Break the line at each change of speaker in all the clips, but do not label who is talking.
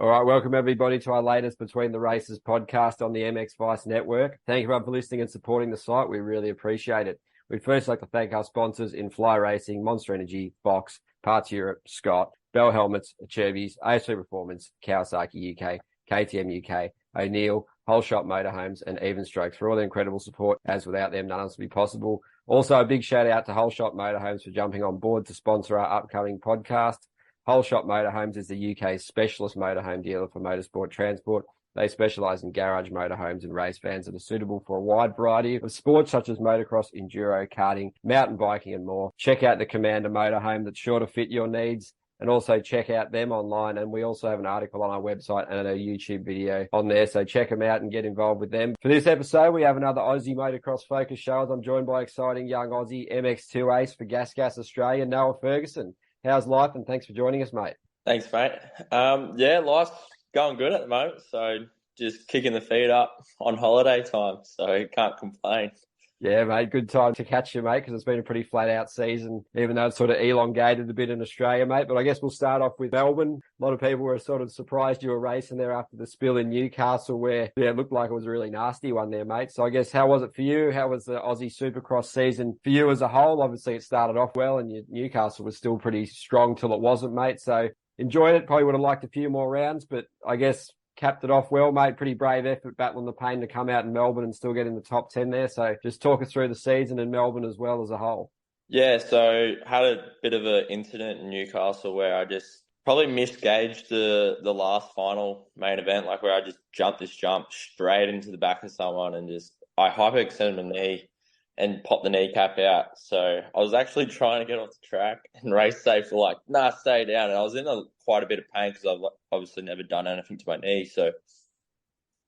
All right, welcome everybody to our latest Between the Races podcast on the MX Vice Network. Thank you everyone for listening and supporting the site. We really appreciate it. We'd first like to thank our sponsors in Fly Racing, Monster Energy, Fox, Parts Europe, Scott, Bell Helmets, Acherbys, ASP Performance, Kawasaki UK, KTM UK, O'Neill, Whole Shot Motorhomes, and Even Strokes for all their incredible support, as without them, none of this would be possible. Also, a big shout out to Whole Shot Motorhomes for jumping on board to sponsor our upcoming podcast. Whole Shot Motorhomes is the UK's specialist motorhome dealer for motorsport transport. They specialise in garage motorhomes and race vans that are suitable for a wide variety of sports such as motocross, enduro, karting, mountain biking and more. Check out the Commander motorhome that's sure to fit your needs, and also check out them online. And we also have an article on our website and a YouTube video on there, so check them out and get involved with them. For this episode, we have another Aussie motocross focus show as I'm joined by exciting young Aussie MX2 ace for Gas Australia, Noah Ferguson. How's life, and thanks for joining us, mate?
Thanks, mate. Life's going good at the moment, so just kicking the feet up on holiday time, so can't complain.
Yeah, mate, good time to catch you, mate, because it's been a pretty flat-out season, even though it's sort of elongated a bit in Australia, mate. But I guess we'll start off with Melbourne. A lot of people were sort of surprised you were racing there after the spill in Newcastle, where it looked like it was a really nasty one there, mate. So I guess how was it for you? How was the Aussie Supercross season for you as a whole? Obviously, it started off well, and Newcastle was still pretty strong till it wasn't, mate. So enjoyed it. Probably would have liked a few more rounds, but I guess capped it off well, mate. Pretty brave effort battling the pain to come out in Melbourne and still get in the top 10 there. So just talk us through the season in Melbourne as well as a whole.
Yeah, so had a bit of an incident in Newcastle where I just probably misgauged the last final main event, like where I just jumped straight into the back of someone and I hyperextended my knee and popped the kneecap out. So I was actually trying to get off the track, and race safe were like, nah, stay down. And I was in quite a bit of pain because I've obviously never done anything to my knee. So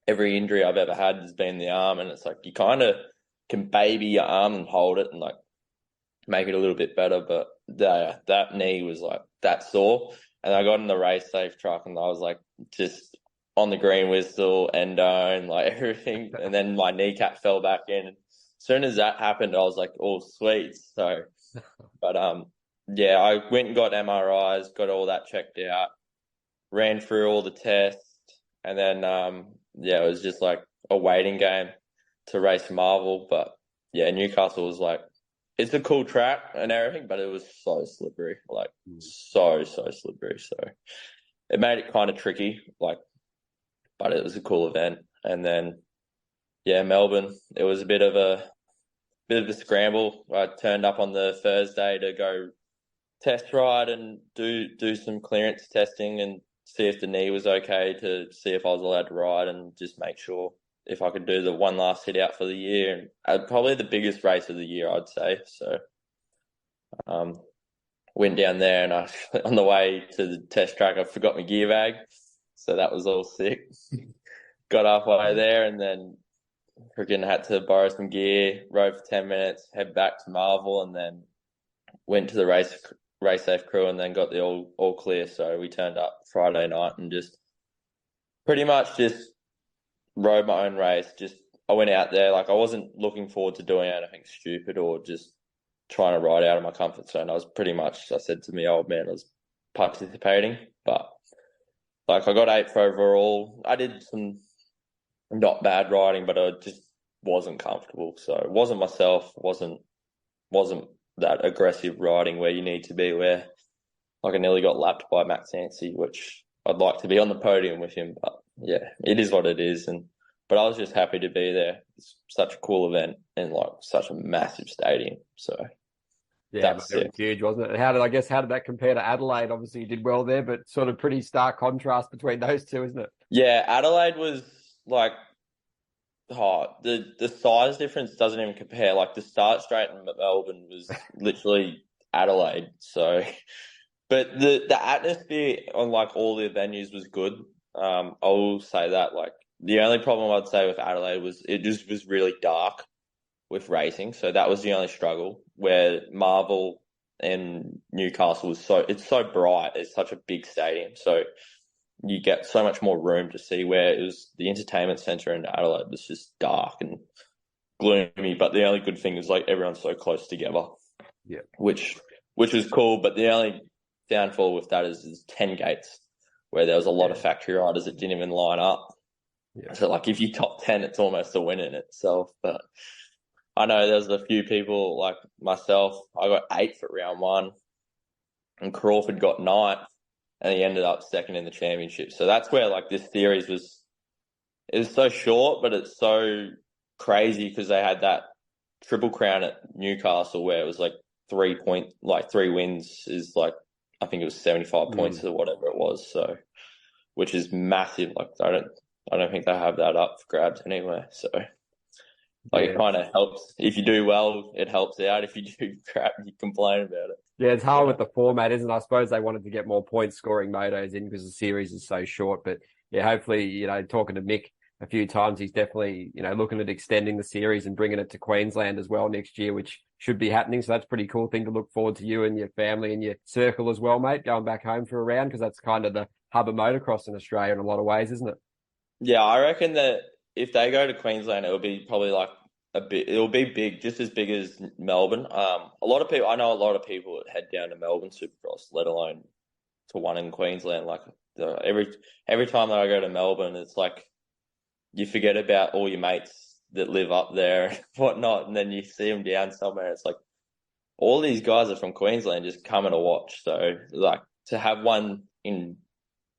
every injury I've ever had has been the arm, and it's like you kind of can baby your arm and hold it and like make it a little bit better. But that knee was like that sore. And I got in the race safe truck and I was like just on the green whistle, endo, and like everything. And then my kneecap fell back in. As soon as that happened, I was like, oh, sweet. So, but I went and got MRIs, got all that checked out, ran through all the tests, and then, it was just like a waiting game to race Marvel. But yeah, Newcastle was like, it's a cool track and everything, but it was so slippery, like so slippery. So it made it kind of tricky, like, but it was a cool event. And then, yeah, Melbourne, it was a bit of a scramble. I turned up on the Thursday to go test ride and do some clearance testing and see if the knee was okay, to see if I was allowed to ride, and just make sure if I could do the one last hit out for the year. And probably the biggest race of the year, I'd say. So went down there, and on the way to the test track, I forgot my gear bag. So that was all sick. Got halfway there, and then freaking had to borrow some gear, rode for 10 minutes, head back to Marvel, and then went to the race safe crew, and then got the all clear. So we turned up Friday night and just pretty much just rode my own race. I went out there, like I wasn't looking forward to doing anything stupid or just trying to ride out of my comfort zone. I said to me, old man, I was participating, but like I got 8th overall. I did some not bad riding, but I just wasn't comfortable. So it wasn't myself, wasn't that aggressive riding where you need to be, where like I nearly got lapped by Max Yancey, which I'd like to be on the podium with him, but yeah, it is what it is. But I was just happy to be there. It's such a cool event and like such a massive stadium. So
yeah, it was huge, wasn't it? And how did that compare to Adelaide? Obviously you did well there, but sort of pretty stark contrast between those two, isn't it?
Yeah, Adelaide was like, the size difference doesn't even compare. Like the start straight in Melbourne was literally Adelaide. So, but the atmosphere on like all the venues was good. I will say that. Like the only problem I'd say with Adelaide was it just was really dark with racing. So that was the only struggle, where Marvel and Newcastle it's so bright. It's such a big stadium. So you get so much more room to see, where it was the entertainment centre in Adelaide was just dark and gloomy. But the only good thing is like everyone's so close together.
Yeah.
Which was cool. But the only downfall with that is 10 gates, where there was a lot of factory riders that didn't even line up.
Yeah.
So, like, if you top 10, it's almost a win in itself. But I know there's a few people, like myself, I got 8th at round 1, and Crawford got 9th, and he ended up 2nd in the championship. So that's where, like, this series was so short, but it's so crazy because they had that Triple Crown at Newcastle where it was like 3 wins is like, I think it was 75 points or whatever it was. So, which is massive. Like, I don't think they have that up for grabs anywhere. So, like, it kind of helps. If you do well, it helps out. If you do crap, you complain about it.
Yeah, it's hard with the format, isn't it? I suppose they wanted to get more point scoring motos in because the series is so short. But yeah, hopefully, talking to Mick a few times, he's definitely, looking at extending the series and bringing it to Queensland as well next year, which should be happening. So that's a pretty cool thing to look forward to you and your family and your circle as well, mate, going back home for a round, because that's kind of the hub of motocross in Australia in a lot of ways, isn't it?
Yeah, I reckon that if they go to Queensland, it'll be probably like it'll be big, just as big as Melbourne. I know a lot of people that head down to Melbourne Supercross, let alone to one in Queensland. Like, every time that I go to Melbourne, it's like you forget about all your mates that live up there and whatnot, and then you see them down somewhere. It's like all these guys are from Queensland just coming to watch. So, like, to have one in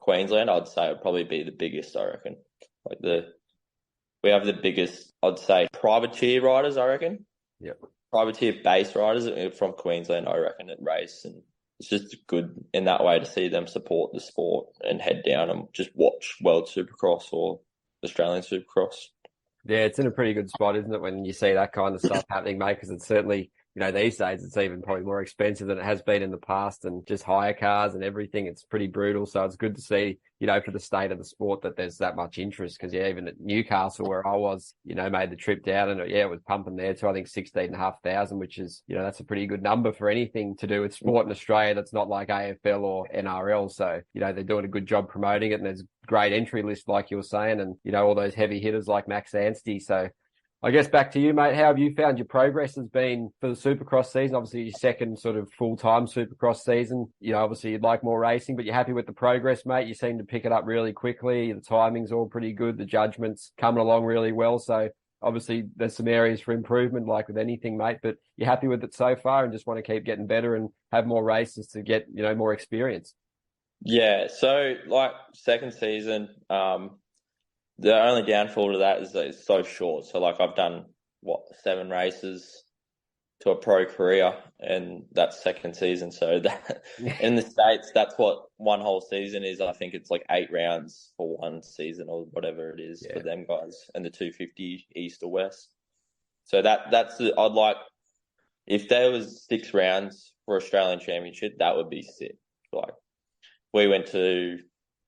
Queensland, I'd say would probably be the biggest, I reckon. Like, we have the biggest, I'd say, privateer riders, I reckon.
Yep.
Privateer base riders from Queensland, I reckon, at race. And it's just good in that way to see them support the sport and head down and just watch World Supercross or Australian Supercross.
Yeah, it's in a pretty good spot, isn't it, when you see that kind of stuff happening, mate? Because it's certainly, these days it's even probably more expensive than it has been in the past, and just hire cars and everything. It's pretty brutal. So it's good to see, for the state of the sport that there's that much interest. Because, yeah, even at Newcastle where I was, made the trip down, and it was pumping there to, I think, 16,500, which is, that's a pretty good number for anything to do with sport in Australia that's not like AFL or NRL. So, they're doing a good job promoting it, and there's a great entry list, like you were saying, and, all those heavy hitters like Max Anstey. So, I guess back to you, mate. How have you found your progress has been for the Supercross season? Obviously, your second sort of full-time Supercross season. Obviously you'd like more racing, but you're happy with the progress, mate. You seem to pick it up really quickly. The timing's all pretty good. The judgment's coming along really well. So obviously there's some areas for improvement, like with anything, mate, but you're happy with it so far and just want to keep getting better and have more races to get, more experience.
Yeah. So, like, second season, the only downfall to that is that it's so short. So, like, I've done, 7 races to a pro career, and that's second season. So, that in the States, that's what one whole season is. I think it's like 8 rounds for one season or whatever it is for them guys, and the 250 east or west. So I'd like, if there was 6 rounds for Australian Championship, that would be sick. Like, we went to,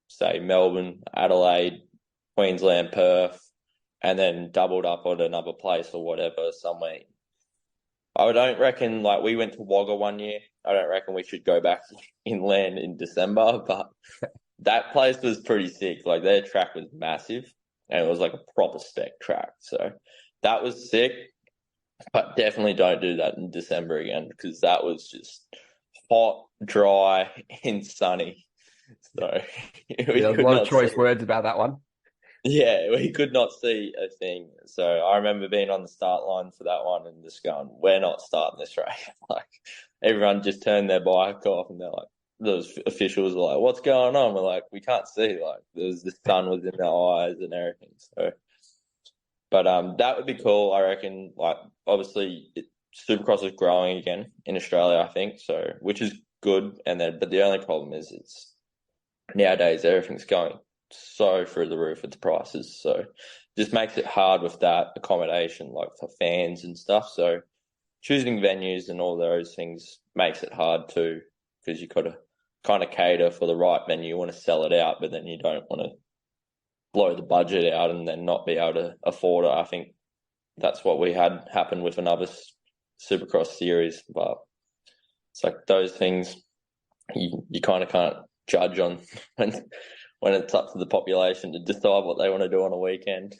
say, Melbourne, Adelaide, Queensland, Perth, and then doubled up on another place or whatever somewhere. I don't reckon, like, we went to Wagga one year. I don't reckon we should go back inland in December, but that place was pretty sick. Like, their track was massive, and it was like a proper spec track. So that was sick, but definitely don't do that in December again, because that was just hot, dry, and sunny. So
there's a lot of choice words about that one.
Yeah, we could not see a thing. So I remember being on the start line for that one and just going, we're not starting this race. Like, everyone just turned their bike off, and they're like, those officials were like, what's going on? We're like, we can't see. Like, the sun was in our eyes and everything. So, but that would be cool, I reckon. Like, obviously, Supercross is growing again in Australia, I think, so, which is good. But the only problem is it's nowadays everything's going so through the roof with the prices, so just makes it hard with that accommodation, like for fans and stuff. So choosing venues and all those things makes it hard too, because you got to kind of cater for the right venue. You want to sell it out, but then you don't want to blow the budget out and then not be able to afford it. I think that's what we had happen with another Supercross series, but it's like those things you kind of can't judge on when it's up to the population to decide what they want to do on a weekend.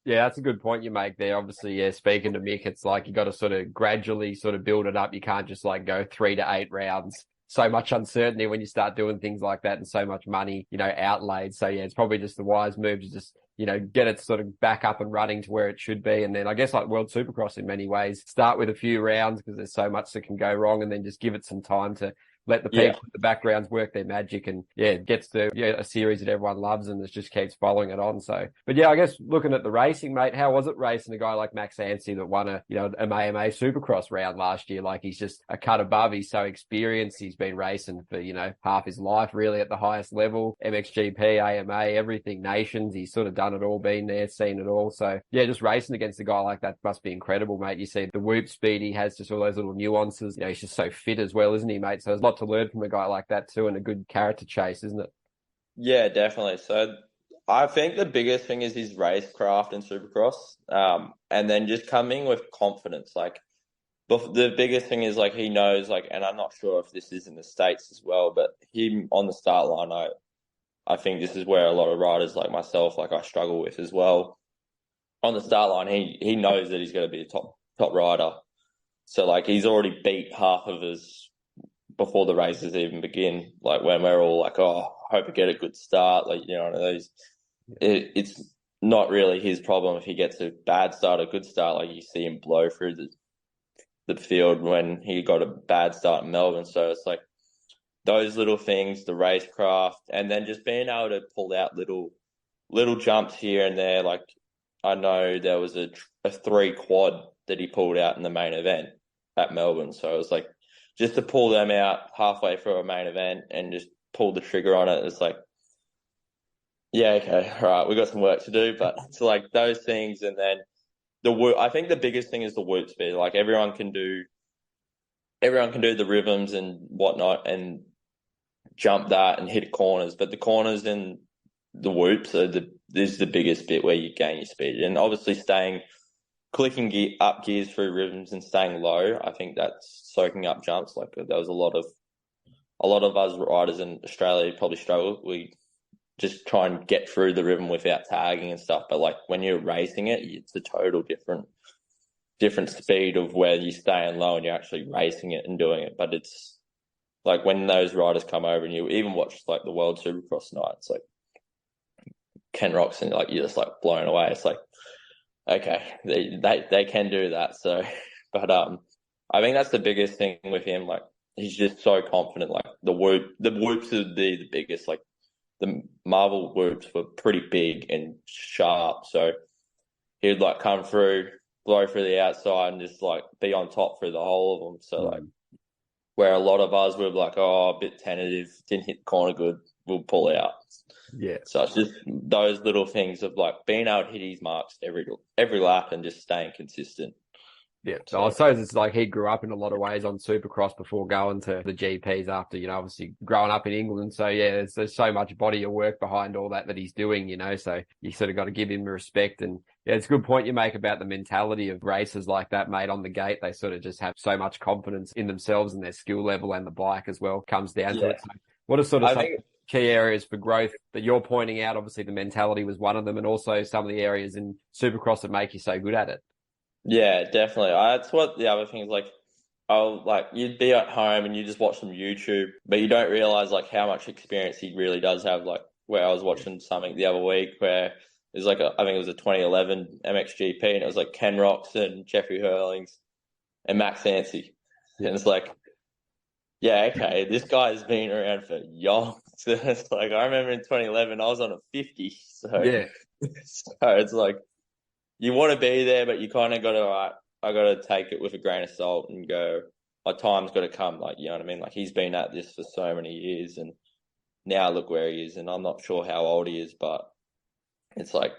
Yeah, that's a good point you make there. Obviously, yeah, speaking to Mick, it's like you got to sort of gradually sort of build it up. You can't just like go 3 to 8 rounds so much uncertainty when you start doing things like that and so much money, outlaid. So yeah, it's probably just the wise move to just, get it sort of back up and running to where it should be. And then I guess like World Supercross in many ways, start with a few rounds because there's so much that can go wrong, and then just give it some time to let the people in the backgrounds work their magic, and it gets to a series that everyone loves, and it just keeps following it on. So, but yeah, I guess looking at the racing, mate, how was it racing a guy like Max Anstie that won a AMA Supercross round last year? Like, he's just a cut above. He's so experienced. He's been racing for, half his life really at the highest level, MXGP, AMA, everything, nations. He's sort of done it all, been there, seen it all. So yeah, just racing against a guy like that must be incredible, mate. You see the whoop speed he has, just all those little nuances. He's just so fit as well, isn't he, mate? So there's a lot to learn from a guy like that too, and a good character chase, isn't it?
Yeah, definitely. So I think the biggest thing is his racecraft in Supercross, and then just coming with confidence. Like, the biggest thing is, like, he knows, like, and I'm not sure if this is in the States as well, but him on the start line, I think this is where a lot of riders like myself, like, I struggle with as well. On the start line, he knows that he's going to be a top rider. So, like, he's already beat half of his before the races even begin, like when we're all like, oh, I hope we get a good start. Like, it's not really his problem if he gets a bad start, a good start. Like, you see him blow through the field when he got a bad start in Melbourne. So it's like those little things, the racecraft, and then just being able to pull out little jumps here and there. Like, I know there was a 3 quad that he pulled out in the main event at Melbourne. So it was like, just to pull them out halfway through a main event and just pull the trigger on it, it's like, yeah, okay, all right, we got some work to do. But it's like those things, and then I think the biggest thing is the whoop speed. Like, everyone can do the rhythms and whatnot and jump that and hit corners, but the corners and the whoops is the biggest bit where you gain your speed, and obviously clicking up gears through rhythms and staying low. I think that's soaking up jumps. Like, there was a lot of us riders in Australia probably struggle. We just try and get through the rhythm without tagging and stuff. But like, when you're racing it, it's a total different speed of where you're staying low and you're actually racing it and doing it. But it's like, when those riders come over, and you even watch like the World Supercross nights, like Ken Rocks, and like, you're just like blown away. It's like, okay, they can do that. So, but I think that's the biggest thing with him. Like, he's just so confident. Like, the whoops would be the biggest. Like, the Marvel whoops were pretty big and sharp. So he'd like come through, blow through the outside, and just like be on top through the whole of them. So like, where a lot of us were like, oh, a bit tentative, didn't hit the corner good, we'll pull out.
Yeah.
So it's just those little things of like being able to hit his marks every lap and just staying consistent.
Yeah. So I suppose it's like he grew up in a lot of ways on Supercross before going to the GPs after, obviously growing up in England. So yeah, there's so much body of work behind all that he's doing, so you sort of got to give him respect. And yeah, it's a good point you make about the mentality of racers like that, mate, on the gate. They sort of just have so much confidence in themselves and their skill level, and the bike as well comes down to it. So what are sort of key areas for growth that you're pointing out? Obviously the mentality was one of them, and also some of the areas in Supercross that make you so good at it.
Yeah, definitely. That's what the other thing is. Like, you'd be at home and you just watch some YouTube, but you don't realize like how much experience he really does have. Like, where I was watching something the other week where there's like I think it was a 2011 MXGP, and it was like Ken Rocks and Jeffrey Hurlings and Max Anstie. And it's like, yeah, okay, this guy's been around for yonks. It's like, I remember in 2011 I was on a 50. So
yeah.
So it's like, you want to be there, but you kind of got to, I got to take it with a grain of salt and go, my time's got to come. Like, you know what I mean? Like, he's been at this for so many years, and now look where he is. And I'm not sure how old he is, but it's like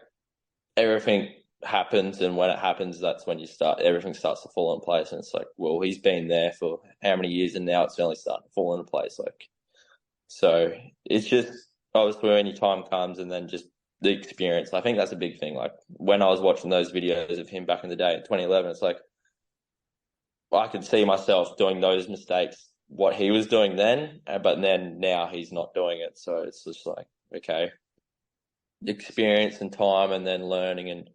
everything happens, and when it happens, that's when everything starts to fall in place. And it's like, well, he's been there for how many years, and now it's only starting to fall into place. Like, so it's just obviously when your time comes, and then just the experience. I think that's a big thing. Like, when I was watching those videos of him back in the day in 2011, it's like, I could see myself doing those mistakes, what he was doing then, but then now he's not doing it. So it's just like, okay, experience and time, and then learning and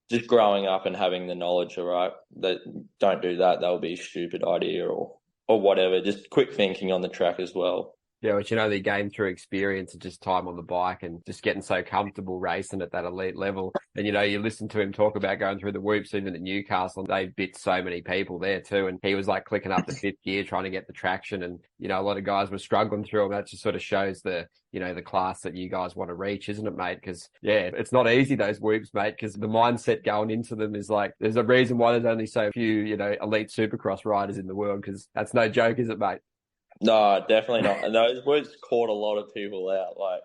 just growing up and having the knowledge, all right, that don't do that. That would be a stupid idea, or or whatever. Just quick thinking on the track as well.
Yeah, which, they gain through experience and just time on the bike and just getting so comfortable racing at that elite level. And, you listen to him talk about going through the whoops even at Newcastle, and they bit so many people there too. And he was like clicking up the fifth gear, trying to get the traction. And, a lot of guys were struggling through them. That just sort of shows the class that you guys want to reach, isn't it, mate? Because, yeah, it's not easy, those whoops, mate, because the mindset going into them is like, there's a reason why there's only so few, elite supercross riders in the world, because that's no joke, is it, mate?
No, definitely not. And those words caught a lot of people out. Like,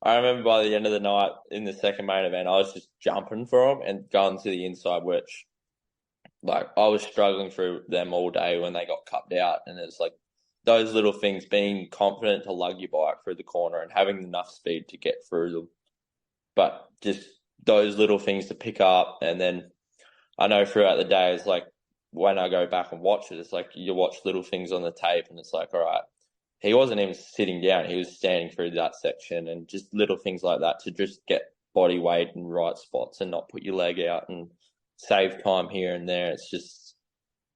I remember by the end of the night in the second main event, I was just jumping for them and going to the inside, which, like, I was struggling through them all day when they got cupped out. And it's like those little things, being confident to lug your bike through the corner and having enough speed to get through them. But just those little things to pick up. And then I know throughout the day, it's like, when I go back and watch it, it's like you watch little things on the tape and it's like, all right, he wasn't even sitting down. He was standing through that section, and just little things like that to just get body weight in right spots and not put your leg out and save time here and there. It's just,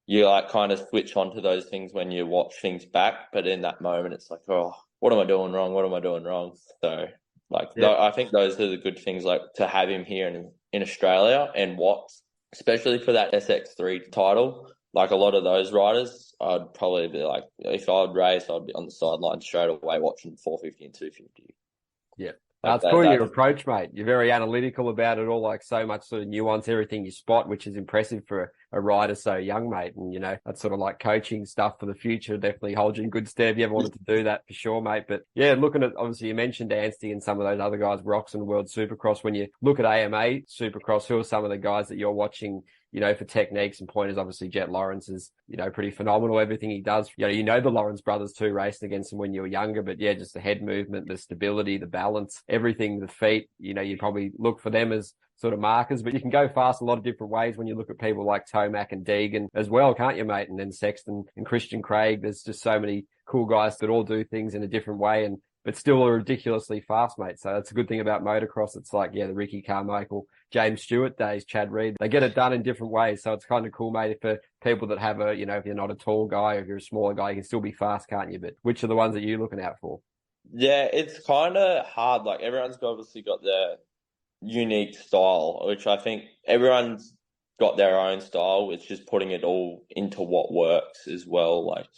you like kind of switch onto those things when you watch things back. But in that moment, it's like, oh, what am I doing wrong? What am I doing wrong? So like, I think those are the good things, like to have him here in Australia and especially for that SX3 title, like a lot of those riders, I'd probably be like, if I'd race, I'd be on the sideline straight away watching 450 and 250.
Yeah. That's cool, your approach, mate. You're very analytical about it all, like so much sort of nuance, everything you spot, which is impressive for a rider so young, mate. And, that's sort of like coaching stuff for the future. Definitely holds you in good stead if you ever wanted to do that, for sure, mate. But yeah, looking at, obviously you mentioned Anstey and some of those other guys, Rocks and World Supercross. When you look at AMA Supercross, who are some of the guys that you're watching, for techniques and pointers? Obviously Jet Lawrence is, pretty phenomenal, everything he does. The Lawrence brothers too, racing against him when you were younger, but yeah, just the head movement, the stability, the balance, everything, the feet, you probably look for them as sort of markers, but you can go fast a lot of different ways when you look at people like Tomac and Deegan as well, can't you, mate? And then Sexton and Christian Craig. There's just so many cool guys that all do things in a different way, but still are ridiculously fast, mate. So that's a good thing about motocross. It's like, the Ricky Carmichael, James Stewart days, Chad Reed, they get it done in different ways. So it's kind of cool, mate, for people that have if you're not a tall guy, or if you're a smaller guy, you can still be fast, can't you? But which are the ones that you're looking out for?
Yeah, it's kind of hard. Like, everyone's obviously got their unique style, which I think everyone's got their own style. It's just putting it all into what works as well. Like,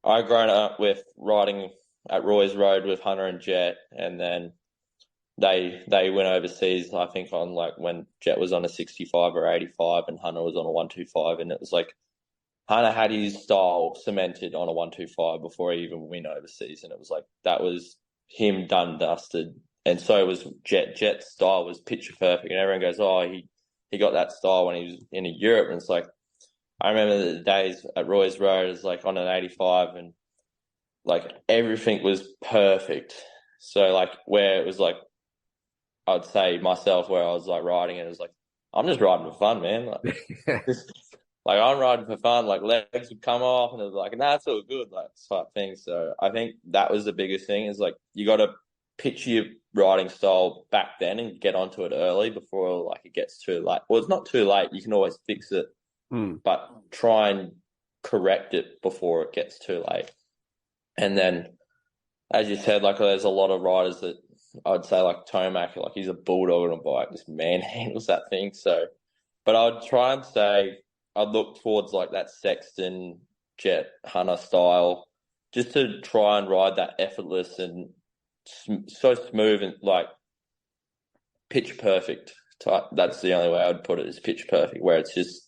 I grown up with riding at Roy's Road with Hunter and Jet, and then they went overseas, I think, on like when Jet was on a 65 or 85 and Hunter was on a 125, and it was like Hunter had his style cemented on a 125 before he even went overseas, and it was like that was him done dusted. And so was Jet. Jet's style was picture perfect, and everyone goes, oh, he got that style when he was in Europe. And it's like, I remember the days at Roy's Road, it was like on an 85, and like everything was perfect. So like where it was like, I'd say myself, where I was like riding it, was like, I'm just riding for fun, man. Like I'm riding for fun. Like legs would come off, and it was like, nah, it's all good, like type thing. So I think that was the biggest thing, is like you got to picture your riding style back then and get onto it early before like it gets too late. Well, it's not too late. You can always fix it, but try and correct it before it gets too late. And then, as you said, like there's a lot of riders that I'd say like Tomac, like he's a bulldog on a bike, just manhandles that thing. So, but I'd try and say I'd look towards like that Sexton, Jet, Hunter style, just to try and ride that effortless and so smooth and like pitch perfect type. That's the only way I'd put it, is pitch perfect, where it's just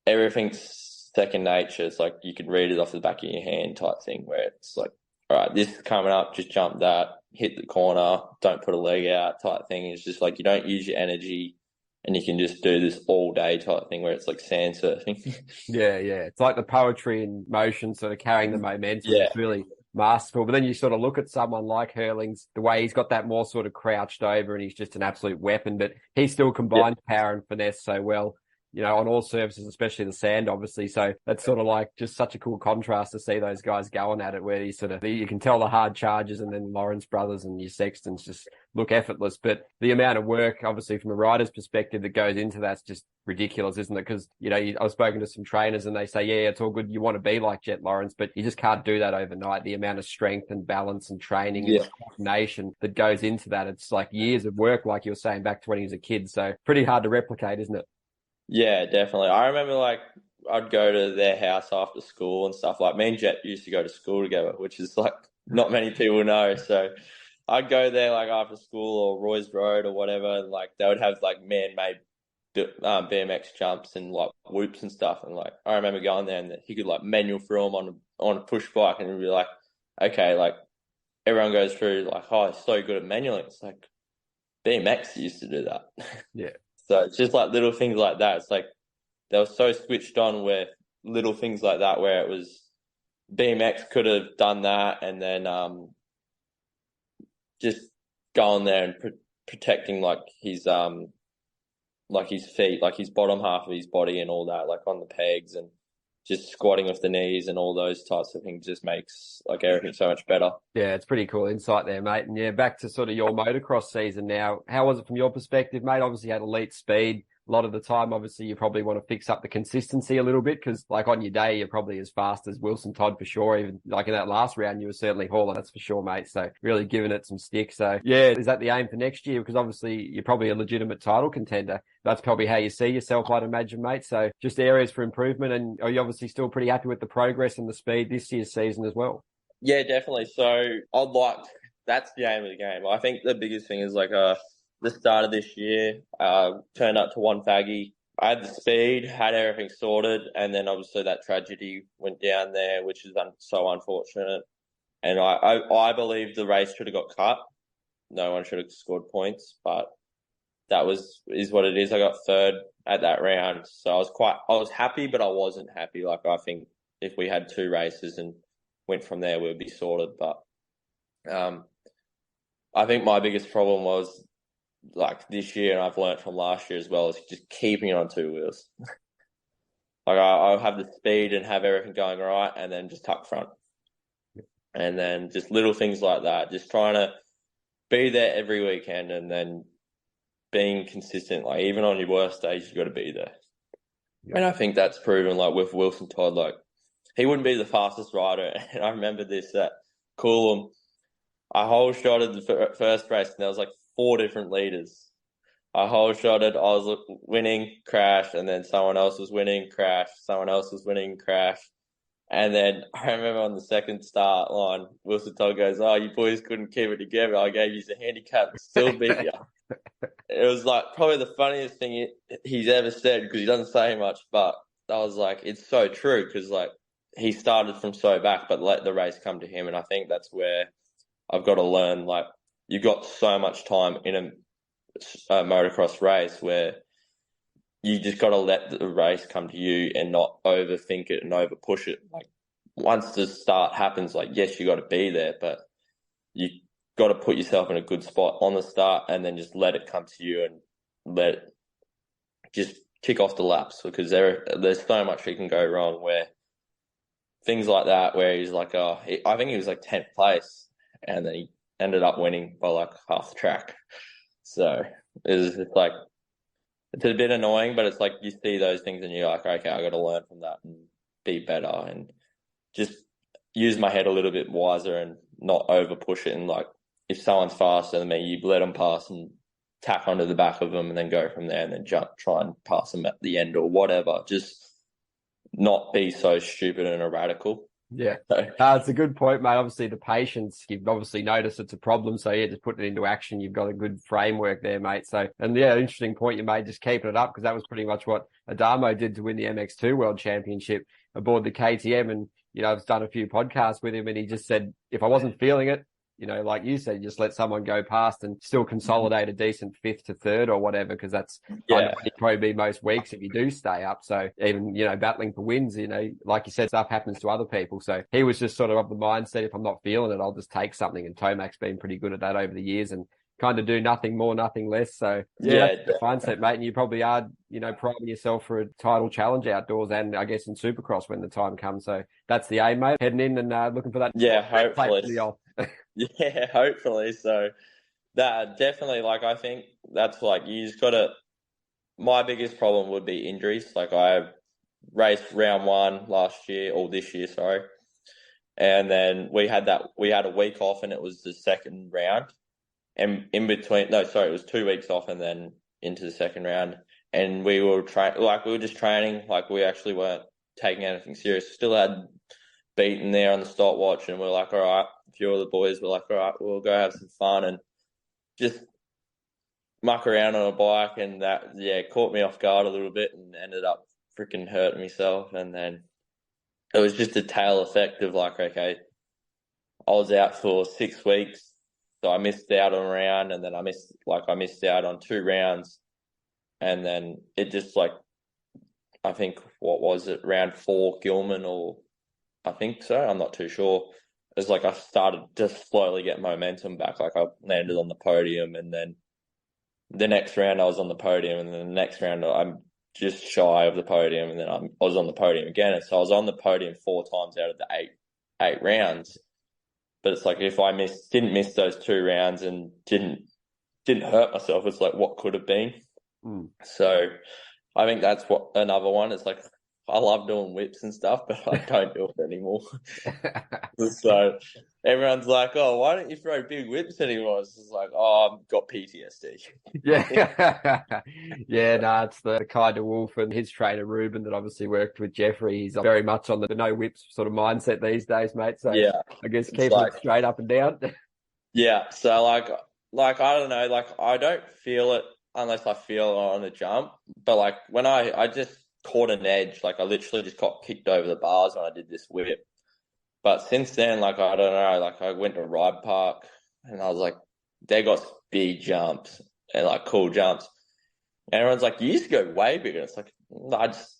everything's second nature. It's like you can read it off the back of your hand type thing, where it's like, all right, this is coming up, just jump that, hit the corner, don't put a leg out type thing. It's just like you don't use your energy, and you can just do this all day type thing, where it's like sand surfing.
Yeah. It's like the poetry in motion, sort of carrying the momentum. Yeah. It's really masterful. But then you sort of look at someone like Hurlings, the way he's got that more sort of crouched over, and he's just an absolute weapon, but he still combines power and finesse so well. on all surfaces, especially the sand, obviously. So that's sort of like just such a cool contrast to see those guys going at it, where you can tell the hard charges, and then Lawrence brothers and your Sextons just look effortless. But the amount of work, obviously, from a rider's perspective that goes into that's just ridiculous, isn't it? Because, I've spoken to some trainers and they say, yeah, it's all good. You want to be like Jet Lawrence, but you just can't do that overnight. The amount of strength and balance and training and coordination that goes into that. It's like years of work, like you were saying, back to when he was a kid. So pretty hard to replicate, isn't it?
Yeah, definitely. I remember I'd go to their house after school and stuff. Like me and Jet used to go to school together, which is like not many people know. So I'd go there like after school or Roy's Road or whatever, and like they would have like man-made BMX jumps and like whoops and stuff. And like I remember going there and he could like manual through them on a push bike, and it'd be like, okay, like everyone goes through like, oh, he's so good at manualing. It's like BMX used to do that.
Yeah.
So it's just like little things like that. It's like they were so switched on with little things like that, where it was BMX could have done that, and then just going there and protecting like his feet, like his bottom half of his body and all that, like on the pegs, and just squatting with the knees and all those types of things just makes like everything so much better.
Yeah, it's pretty cool insight there, mate. And yeah, back to sort of your motocross season now. How was it from your perspective, mate? Obviously you had elite speed. A lot of the time, obviously, you probably want to fix up the consistency a little bit, because like on your day, you're probably as fast as Wilson Todd for sure. Even like in that last round, you were certainly hauling, that's for sure, mate. So really giving it some stick. So yeah, is that the aim for next year? Because obviously you're probably a legitimate title contender. That's probably how you see yourself, I'd imagine, mate. So just areas for improvement. And are you obviously still pretty happy with the progress and the speed this year's season as well?
Yeah, definitely. So that's the aim of the game. I think the biggest thing is like the start of this year, turned up to one faggy. I had the speed, had everything sorted, and then obviously that tragedy went down there, which is so unfortunate. And I believe the race should have got cut. No one should have scored points, but that is what it is. I got third at that round, so I was happy, but I wasn't happy. Like I think if we had two races and went from there, we'd be sorted. But I think my biggest problem was, like this year, and I've learned from last year as well, is just keeping it on two wheels. Like I'll have the speed and have everything going right, and then just tuck front. And then just little things like that, just trying to be there every weekend, and then being consistent. Like even on your worst days, you got to be there. Yeah. And I think that's proven, like with Wilson Todd, like he wouldn't be the fastest rider. And I remember this at Coolum. I whole shotted the first race, and there was like 4 different leaders. I whole shotted, I was winning, crash, and then someone else was winning, crash, someone else was winning, crash. And then I remember on the second start line, Wilson Todd goes, oh, you boys couldn't keep it together. I gave you the handicap and still beat you. It was like probably the funniest thing he's ever said, because he doesn't say much, but I was like, it's so true, because like he started from so back, but let the race come to him. And I think that's where I've got to learn, like, you've got so much time in a motocross race where you just got to let the race come to you and not overthink it and over push it. Like once the start happens, like, yes, you got to be there, but you got to put yourself in a good spot on the start, and then just let it come to you and let it just tick off the laps, because there's so much that can go wrong, where things like that, where he's like, I think he was like 10th place, and then he ended up winning by like half the track. So it's like, it's a bit annoying, but it's like you see those things and you're like, okay, I got to learn from that and be better, and just use my head a little bit wiser and not over push it. And like, if someone's faster than me, you let them pass and tack onto the back of them and then go from there, and then try and pass them at the end or whatever. Just not be so stupid and a radical.
Yeah, it's a good point, mate. Obviously, the patience, you've obviously noticed it's a problem. So, yeah, just putting it into action, you've got a good framework there, mate. So, and yeah, interesting point you made, just keeping it up, because that was pretty much what Adamo did to win the MX2 World Championship aboard the KTM. And, I've done a few podcasts with him, and he just said, if I wasn't feeling it, like you said, just let someone go past and still consolidate a decent 5th to 3rd or whatever, because that's probably be most weeks if you do stay up. So even, battling for wins, like you said, stuff happens to other people. So he was just sort of the mindset, if I'm not feeling it, I'll just take something. And Tomac's been pretty good at that over the years. And kind of do nothing more, nothing less. So
Yeah,
that's the mindset, mate. And you probably are, priming yourself for a title challenge outdoors and I guess in Supercross when the time comes. So that's the aim, mate. Heading in and looking for that.
yeah, hopefully.
Yeah,
hopefully. So that definitely, like, I think that's like, you just got to, my biggest problem would be injuries. Like, I raced round 1 last year, or this year, sorry. And then we had a week off and it was the second round. And in between, no, sorry, it was 2 weeks off and then into the second round. And we were just training, like we actually weren't taking anything serious. Still had beaten there on the stopwatch, and we're like, all right, a few of the boys were like, all right, we'll go have some fun and just muck around on a bike. And that, caught me off guard a little bit and ended up freaking hurting myself. And then it was just a tail effect of like, okay, I was out for 6 weeks. So I missed out on a round, and then I missed out on 2 rounds. And then it just like, I think, what was it, round 4 Gilman, or I think so, I'm not too sure. It's like I started to slowly get momentum back. Like I landed on the podium, and then the next round I was on the podium, and then the next round I'm just shy of the podium, and then I was on the podium again. And so I was on the podium 4 times out of the eight rounds. But it's like, if I didn't miss those 2 rounds and didn't hurt myself, it's like, what could have been? So I think that's another one. It's like, I love doing whips and stuff, but I don't do it anymore. So everyone's like, oh, why don't you throw big whips anymore? It's just like, oh, I've got PTSD.
Yeah. It's the kind of Wolf and his trainer, Ruben, that obviously worked with Jeffrey. He's very much on the no whips sort of mindset these days, mate. So yeah, I guess keep it straight up and down.
Yeah. So like, I don't know, like I don't feel it unless I feel it on a jump. But like when I just caught an edge, like I literally just got kicked over the bars when I did this whip. But since then, like, I don't know, like I went to Ride Park and I was like, they got big jumps and like cool jumps. And everyone's like, you used to go way bigger. It's like, I just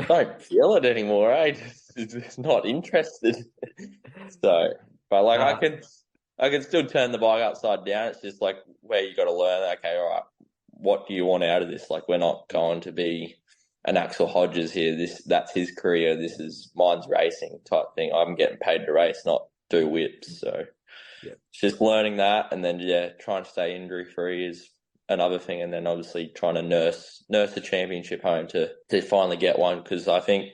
don't feel it anymore, eh? Just not interested. So, but like I can still turn the bike upside down. It's just like where you got to learn, okay, all right, what do you want out of this? Like, we're not going to be an Axel Hodges here. That's his career. This is mine's racing type thing. I'm getting paid to race, not do whips. So it's just learning that, and then trying to stay injury free is another thing, and then obviously trying to nurse the championship home to finally get one. Because I think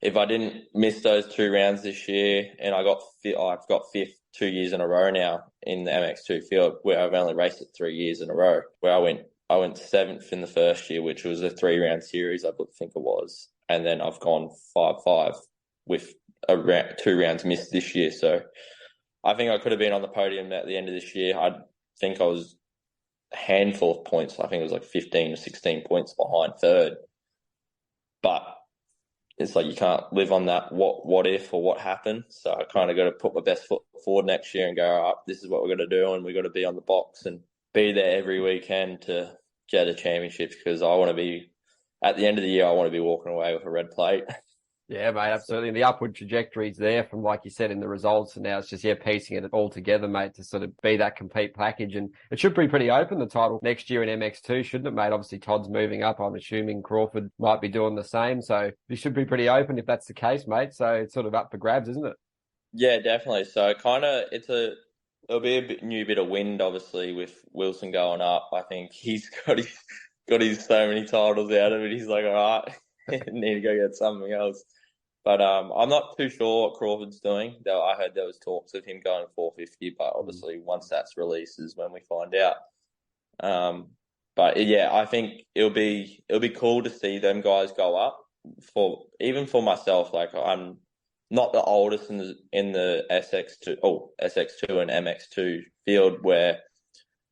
if I didn't miss those 2 rounds this year, and I've got 5th 2 years in a row now in the MX2 field, where I've only raced it 3 years in a row, where I went 7th in the first year, which was a 3-round series, I think it was. And then I've gone 5-5 with 2 rounds missed this year. So I think I could have been on the podium at the end of this year. I think I was a handful of points. I think it was like 15 or 16 points behind third. But it's like, you can't live on that what if or what happened. So I kind of got to put my best foot forward next year and go, all right, this is what we're going to do, and we've got to be on the box and be there every weekend to get a championship, because I want to be, at the end of the year, I want to be walking away with a red plate.
Yeah, mate, absolutely. And the upward trajectory is there from, like you said, in the results. And now it's just, piecing it all together, mate, to sort of be that complete package. And it should be pretty open, the title next year in MX2, shouldn't it, mate? Obviously, Todd's moving up. I'm assuming Crawford might be doing the same. So it should be pretty open if that's the case, mate. So it's sort of up for grabs, isn't it?
Yeah, definitely. So it'll be a new bit of wind, obviously, with Wilson going up. I think he's got his so many titles out of it. He's like, all right, need to go get something else. But I'm not too sure what Crawford's doing. I heard there was talks of him going 450, but obviously once that's released is when we find out. But yeah, I think it'll be cool to see them guys go up. Even for myself, like, I'm not the oldest in the SX2 and MX2 field, where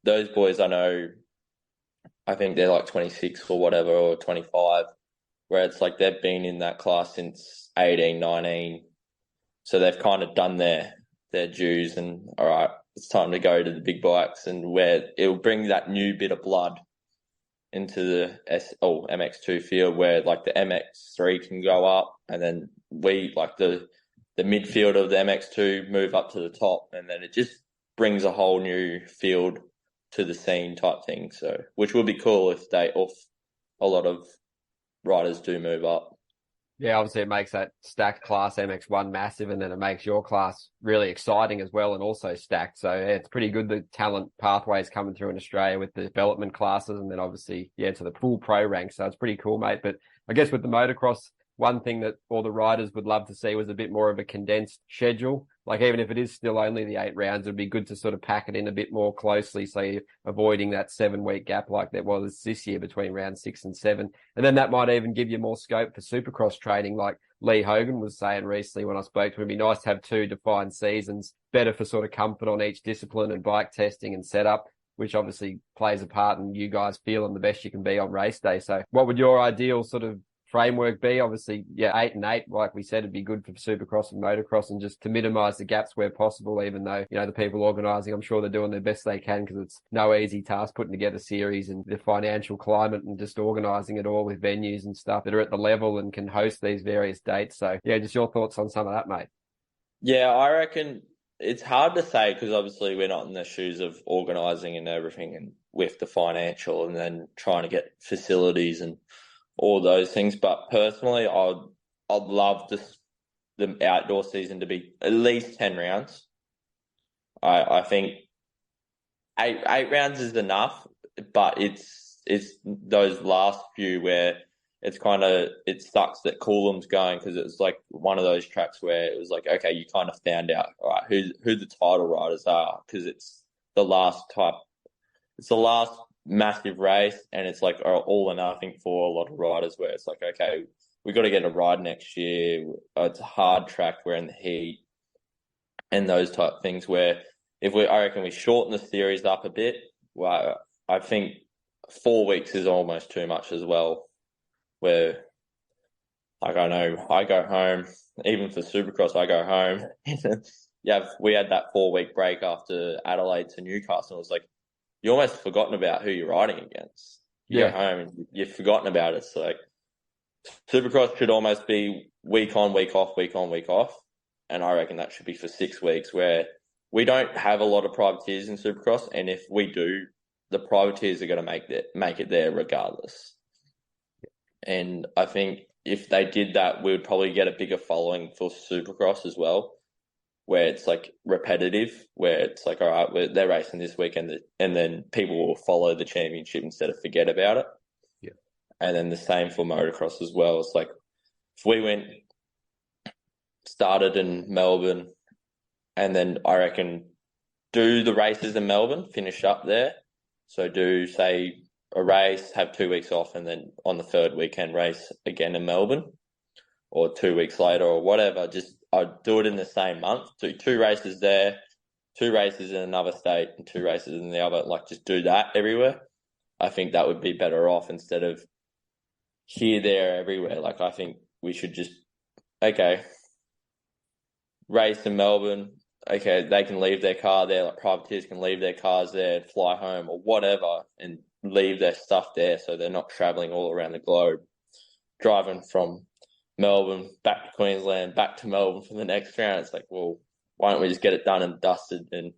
those boys, I think they're like 26 or whatever, or 25, where it's like they've been in that class since 18, 19. So they've kind of done their dues, and all right, it's time to go to the big bikes, and where it'll bring that new bit of blood into the MX2 field, where like the MX3 can go up, and then we, like the midfield of the MX2, move up to the top, and then it just brings a whole new field to the scene type thing. So, which would be cool if a lot of riders do move up.
Yeah, obviously it makes that stacked class MX1 massive, and then it makes your class really exciting as well and also stacked. So yeah, it's pretty good, the talent pathways coming through in Australia with the development classes and then obviously, to the full pro rank. So it's pretty cool, mate. But I guess with the motocross, one thing that all the riders would love to see was a bit more of a condensed schedule. Like even if it is still only the 8 rounds, it'd be good to sort of pack it in a bit more closely, so you're avoiding that 7-week gap like there was this year between round 6 and 7. And then that might even give you more scope for supercross training, like Lee Hogan was saying recently when I spoke to him. It'd be nice to have 2 defined seasons, better for sort of comfort on each discipline and bike testing and setup, which obviously plays a part in you guys feeling the best you can be on race day. So what would your ideal sort of framework be? Obviously, 8 and 8, like we said, it'd be good for supercross and motocross, and just to minimize the gaps where possible, even though, the people organizing, I'm sure they're doing their best they can, because it's no easy task putting together series and the financial climate and just organizing it all with venues and stuff that are at the level and can host these various dates. So just your thoughts on some of that, mate.
Yeah, I reckon it's hard to say because obviously we're not in the shoes of organising and everything, and with the financial and then trying to get facilities and all those things. But personally, I'd love the outdoor season to be at least 10 rounds. I think eight rounds is enough, but it's those last few where it sucks that Coolum's going, because it was like one of those tracks where it was like, okay, you kind of found out, all right, who the title riders are, because it's the last massive race, and it's like all or nothing for a lot of riders, where it's like, okay, we got to get a ride next year. It's a hard track. We're in the heat and those type of things, where I reckon we shorten the series up a bit. Well, I think 4 weeks is almost too much as well, where like, I know I go home, even for Supercross, I go home. We had that 4-week break after Adelaide to Newcastle. It was like, you're almost forgotten about who you're riding against. You go home and you've forgotten about it. So like, Supercross should almost be week on, week off, week on, week off. And I reckon that should be for 6 weeks, where we don't have a lot of privateers in Supercross. And if we do, the privateers are going to make it there regardless. And I think if they did that, we would probably get a bigger following for Supercross as well, where it's like repetitive, where it's like, all right, they're racing this weekend, and then people will follow the championship instead of forget about it.
Yeah.
And then the same for motocross as well. It's like, if we started in Melbourne, and then I reckon do the races in Melbourne, finish up there. So do, say, a race, have 2 weeks off, and then on the third weekend race again in Melbourne, or 2 weeks later or whatever. Just I'd do it in the same month. Do 2 races there, 2 races in another state, and 2 races in the other. Like, just do that everywhere. I think that would be better off, instead of here, there, everywhere. Like, I think we should just, okay, race in Melbourne. Okay, they can leave their car there. Like, privateers can leave their cars there and fly home or whatever, and leave their stuff there, so they're not travelling all around the globe, driving from Melbourne back to Queensland, back to Melbourne for the next round. It's like, well, why don't we just get it done and dusted? And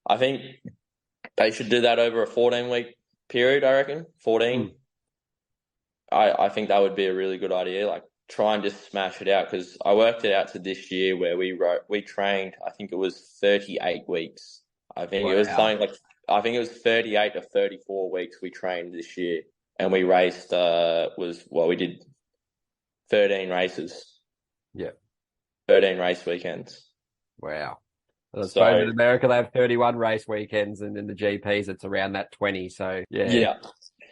I think they should do that over a 14-week period, I reckon. 14. I think that would be a really good idea. Like, try and just smash it out, because I worked it out to this year where we trained, I think it was 38 weeks. I think it was something like, I think it was 38 to 34 weeks we trained this year, and we raced, we did 13 races. Yeah. 13 race weekends.
Wow. I suppose in America they have 31 race weekends, and in the GPs it's around that 20. So, yeah.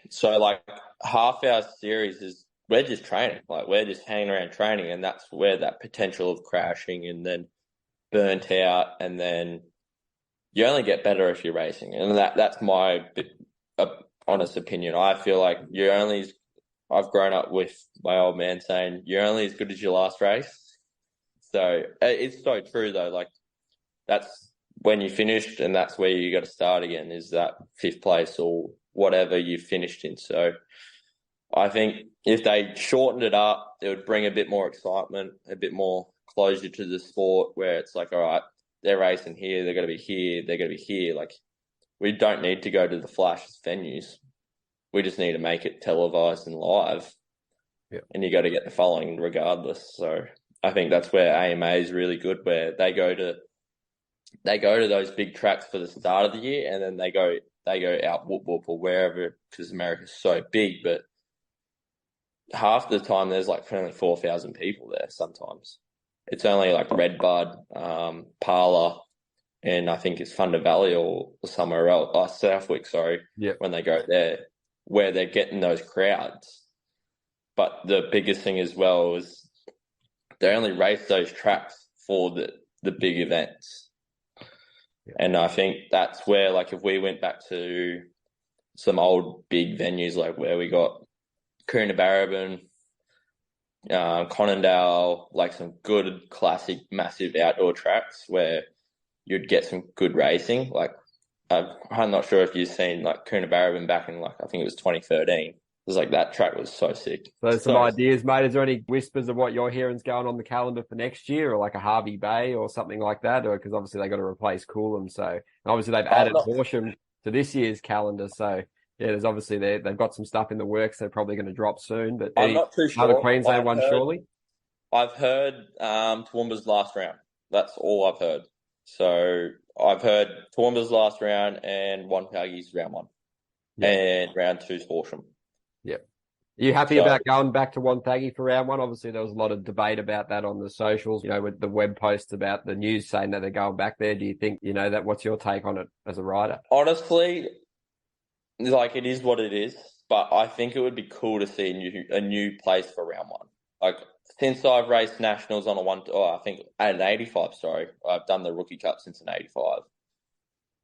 So, like, half our series is, we're just training. Like, we're just hanging around training, and that's where that potential of crashing and then burnt out, and then you only get better if you're racing. And that's my honest opinion. I feel like I've grown up with my old man saying, you're only as good as your last race. So it's so true, though. Like, that's when you finished, and that's where you got to start again, is that 5th place or whatever you finished in. So I think if they shortened it up, it would bring a bit more excitement, a bit more closure to the sport, where it's like, all right, they're racing here, they're going to be here, they're going to be here. Like, we don't need to go to the flash venues. We just need to make it televised and live.
Yeah.
And you got to get the following regardless. So I think that's where AMA is really good, where they go to those big tracks for the start of the year, and then they go out Whoop Whoop or wherever, because America's so big. But half the time there's like only 4,000 people there. Sometimes it's only like Redbud, Parla, and I think it's Thunder Valley or somewhere else, Southwick. Sorry, when they go there, where they're getting those crowds. But the biggest thing as well is they only race those tracks for the big events. Yeah. And I think that's where, like, if we went back to some old big venues, like where we got Coonabarabran, Conondale, like some good classic massive outdoor tracks where you'd get some good racing. Like, I'm not sure if you've seen like Coonabarabran back in, like, I think it was 2013. It was like, that track was so sick.
So there's some ideas, mate. Is there any whispers of what you're hearing's going on the calendar for next year, or like a Harvey Bay or something like that? Or because obviously they got to replace Coolum, so and obviously they've added Horsham to this year's calendar. So yeah, there's obviously they've got some stuff in the works. They're probably going to drop soon. But
I'm not too sure.
Another Queensland one, surely.
I've heard Toowoomba's last round. That's all I've heard. So I've heard Toowoomba's last round and Wonthaggi's round 1, and round 2's Horsham.
Yep. Are you happy about going back to Wonthaggi for round 1? Obviously, there was a lot of debate about that on the socials, with the web posts about the news saying that they're going back there. Do you think, that what's your take on it as a rider?
Honestly, like, it is what it is, but I think it would be cool to see a new place for round 1. Like, since I've raced nationals on I think at an 85, sorry, I've done the Rookie Cup since an 85.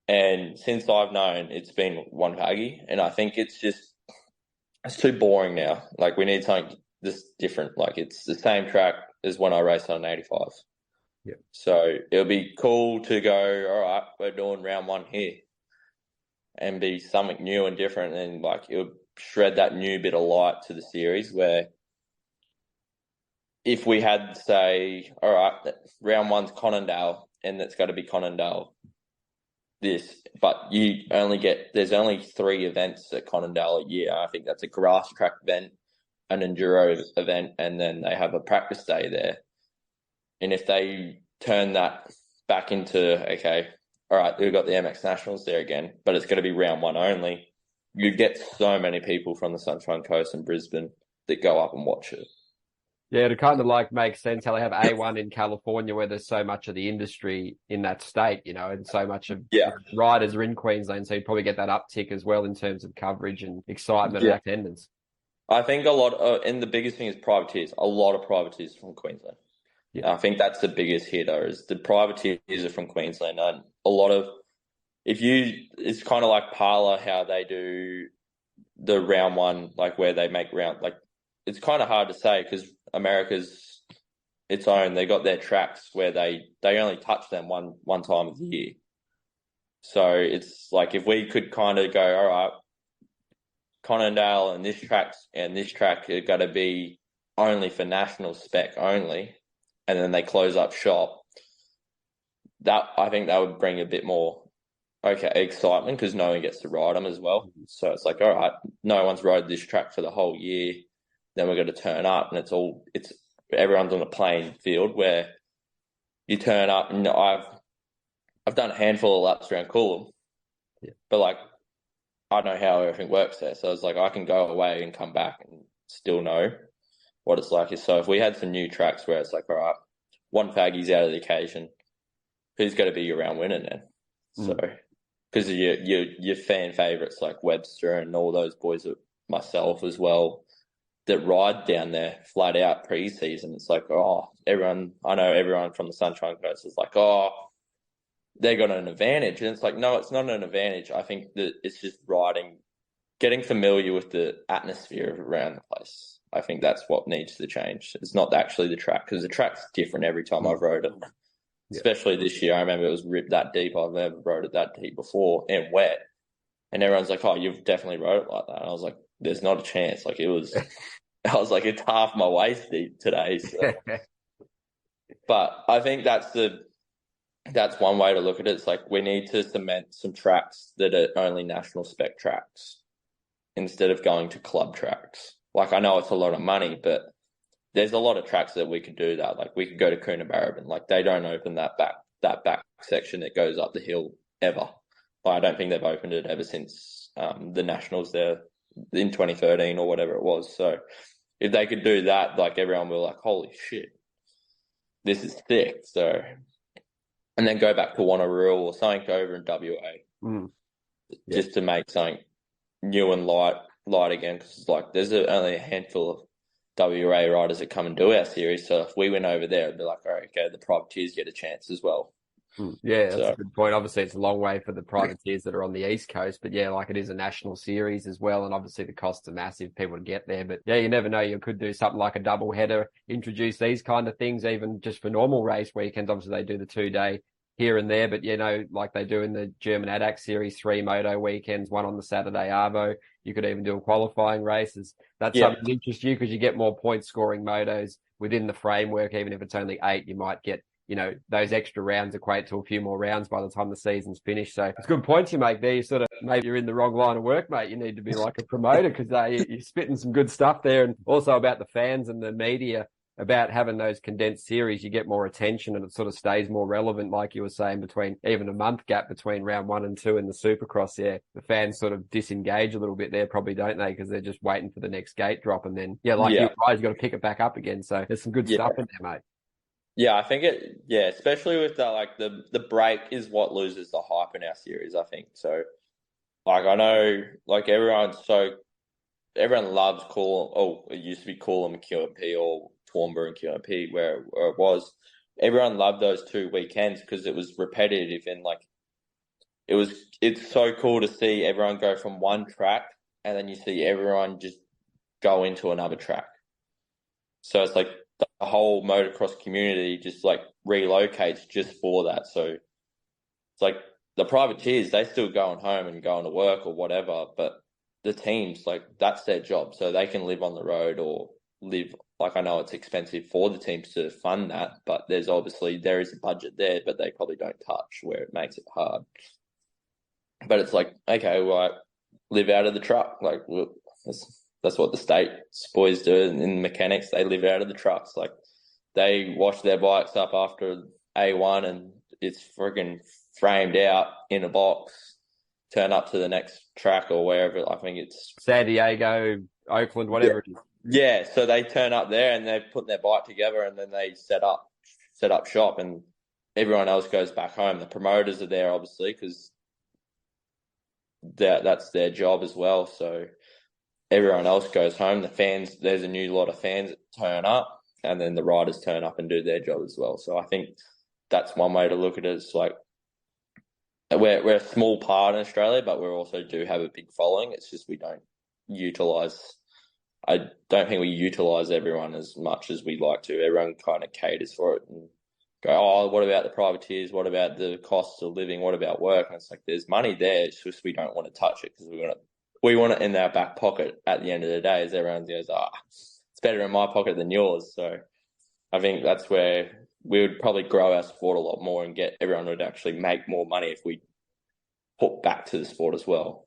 And since I've known, it's been Wonthaggi, and I think it's too boring now. Like, we need something just different. Like, it's the same track as when I raced on an 85.
Yeah.
So it'll be cool to go, all right, we're doing round 1 here, and be something new and different, and like, it'll shred that new bit of light to the series, where if we had, say, all right, round 1's Conondale, and it's got to be Conondale this, but there's only 3 events at Conondale a year. I think that's a grass track event, an enduro event, and then they have a practice day there. And if they turn that back into, okay, all right, we've got the MX Nationals there again, but it's going to be round 1 only, you get so many people from the Sunshine Coast and Brisbane that go up and watch it.
Yeah, it kind of like makes sense how they have A1 in California, where there's so much of the industry in that state, and so much of riders are in Queensland. So you'd probably get that uptick as well in terms of coverage and excitement and attendance.
I think a lot and the biggest thing is privateers. A lot of privateers from Queensland. Yeah. I think that's the biggest hitter, is the privateers are from Queensland. And a lot of, it's kind of like Parla, how they do the round 1, like where they make round, like, it's kind of hard to say because America's its own. They got their tracks where they only touch them one time of the year. So it's like, if we could kind of go, all right, Conondale and this track are got to be only for national spec only, and then they close up shop. That, I think that would bring a bit more excitement, because no one gets to ride them as well. So it's like, all right, no one's rode this track for the whole year. Then we're going to turn up, and it's everyone's on a playing field where you turn up. And I've done a handful of laps around Coolum, but like, I know how everything works there. So it's like, I can go away and come back and still know what it's like. So if we had some new tracks where it's like, all right, Wonthaggi's out of the occasion, who's going to be your round winner then? So, because your fan favourites like Webster and all those boys, myself as well, that ride down there flat out pre-season. It's like, I know everyone from the Sunshine Coast is like, they got an advantage. And it's like, no, it's not an advantage. I think that it's just riding, getting familiar with the atmosphere around the place. I think that's what needs to change. It's not actually the track, because the track's different every time I've rode it. Yeah. Especially this year. I remember it was ripped that deep. I've never rode it that deep before, and wet. And everyone's like, oh, you've definitely rode it like that. And I was like, there's not a chance. Like, I was like, it's half my waist deep today. So. But I think that's that's one way to look at it. It's like we need to cement some tracks that are only national spec tracks instead of going to club tracks. Like, I know it's a lot of money, but there's a lot of tracks that we could do that. Like, we could go to Coonabarabran. Like, they don't open that back section that goes up the hill ever. Like, I don't think they've opened it ever since the Nationals there in 2013 or whatever it was. So if they could do that, like, everyone will be like, holy shit, this is thick. So, and then go back to Wanneroo or something over in WA, just to make something new and light again. Because like, there's only a handful of WA riders that come and do our series. So if we went over there, it'd be like, all right, okay, the privateers get a chance as well.
Yeah, that's a good point. Obviously, it's a long way for the privateers that are on the East Coast, but yeah, like, it is a national series as well, and obviously the costs are massive, people to get there. But yeah, you never know, you could do something like a double header, introduce these kind of things, even just for normal race weekends. Obviously, they do the 2-day here and there, but you know, like they do in the German ADAC series, 3 moto weekends, one on the Saturday Arvo. You could even do qualifying races. That's something that interests you because you get more point scoring motos within the framework. Even if it's only 8, you might get, you know, those extra rounds equate to a few more rounds by the time the season's finished. So it's good points you make there. You sort of, maybe you're in the wrong line of work, mate. You need to be like a promoter because you're spitting some good stuff there. And also about the fans and the media, about having those condensed series, you get more attention and it sort of stays more relevant, like you were saying, between even a month gap between round 1 and 2 in the Supercross. Yeah, the fans sort of disengage a little bit there, probably, don't they? Because they're just waiting for the next gate drop, and then you guys got to pick it back up again. So there's some good stuff in there, mate.
Yeah, I think especially with that, like the break is what loses the hype in our series, I think. So, like, I know, like, everyone loves it used to be Coolum and QMP or Toowoomba and QMP where it was. Everyone loved those 2 weekends because it was repetitive and like, it's so cool to see everyone go from one track and then you see everyone just go into another track. So it's like, the whole motocross community just like relocates just for that. So it's like the privateers, they still going home and going to work or whatever, but the teams, like, that's their job. So they can live on the road or live, like, I know it's expensive for the teams to fund that, but there is a budget there, but they probably don't touch, where it makes it hard. But it's like, okay, well, live out of the truck. Like, that's what the state boys do. And in mechanics, they live out of the trucks. Like, they wash their bikes up after A1 and it's freaking framed out in a box, turn up to the next track or wherever. I think it's
San Diego, Oakland, whatever it is.
Yeah, so they turn up there and they're putting their bike together and then they set up shop and everyone else goes back home. The promoters are there, obviously, because that's their job as well. So everyone else goes home. The fans, there's a new lot of fans that turn up, and then the riders turn up and do their job as well. So I think that's one way to look at it. It's like, we're a small part in Australia, but we also do have a big following. It's just I don't think we utilise everyone as much as we'd like to. Everyone kind of caters for it and go, oh, what about the privateers? What about the costs of living? What about work? And it's like, there's money there. It's just we don't want to touch it because we want it in our back pocket at the end of the day, as everyone goes, it's better in my pocket than yours. So I think that's where we would probably grow our sport a lot more and everyone would actually make more money if we put back to the sport as well.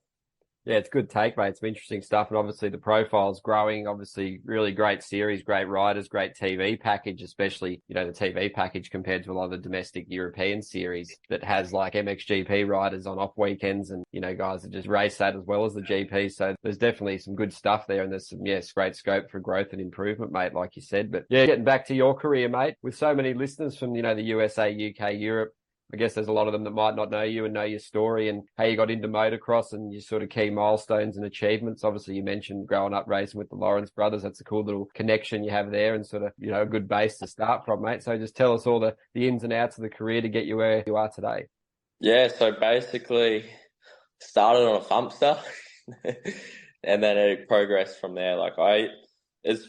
Yeah, it's good take, mate. Some interesting stuff. And obviously the profile's growing. Obviously, really great series, great riders, great TV package, especially, you know, the TV package compared to a lot of the domestic European series that has like MXGP riders on off weekends and, you know, guys that just race that as well as the GP. So there's definitely some good stuff there. And there's some, great scope for growth and improvement, mate, like you said. But yeah, getting back to your career, mate, with so many listeners from, you know, the USA, UK, Europe, I guess there's a lot of them that might not know you and know your story and how you got into motocross and your sort of key milestones and achievements. Obviously, you mentioned growing up racing with the Lawrence brothers. That's a cool little connection you have there and sort of, you know, a good base to start from, mate. So just tell us all the ins and outs of the career to get you where you are today.
Yeah, so basically started on a thumpster and then it progressed from there. It's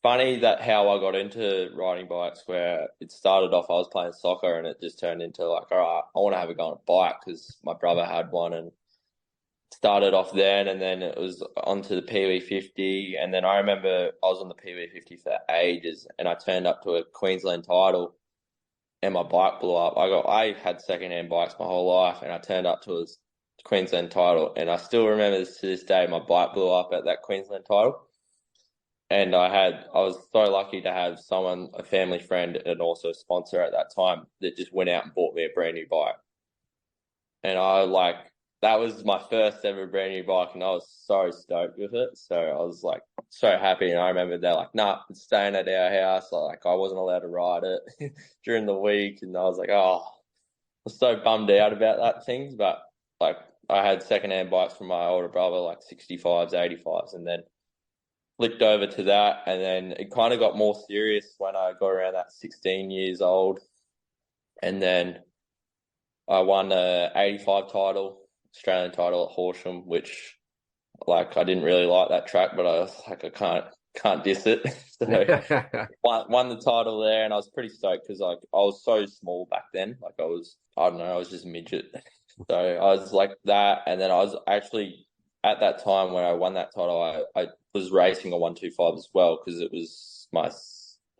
funny that how I got into riding bikes, where it started off, I was playing soccer and it just turned into like, all right, I want to have a go on a bike because my brother had one, and started off then, and then it was onto the PV50. And then I remember I was on the PV50 for ages and I turned up to a Queensland title and my bike blew up. I had secondhand bikes my whole life, and I turned up to a Queensland title, and I still remember this to this day. My bike blew up at that Queensland title, and I was so lucky to have someone, a family friend, and also a sponsor at that time that just went out and bought me a brand new bike, and that was my first ever brand new bike, and I was so stoked with it. So I was like so happy, and I remember they're like, "Nah, it's staying at our house." Like I wasn't allowed to ride it during the week, and I was like, "Oh," I was so bummed out about that things. But like I had secondhand bikes from my older brother, like 65s, 85s, and then flicked over to that, and then it kind of got more serious when I got around that 16 years old, and then I won a 85 title, Australian title at Horsham, which like I didn't really like that track, but I was like, I can't diss it. So won the title there, and I was pretty stoked because like I was so small back then. Like I don't know, I was just a midget. So I was like that, and then I was actually at that time when I won that title, I was racing a 125 as well because it was my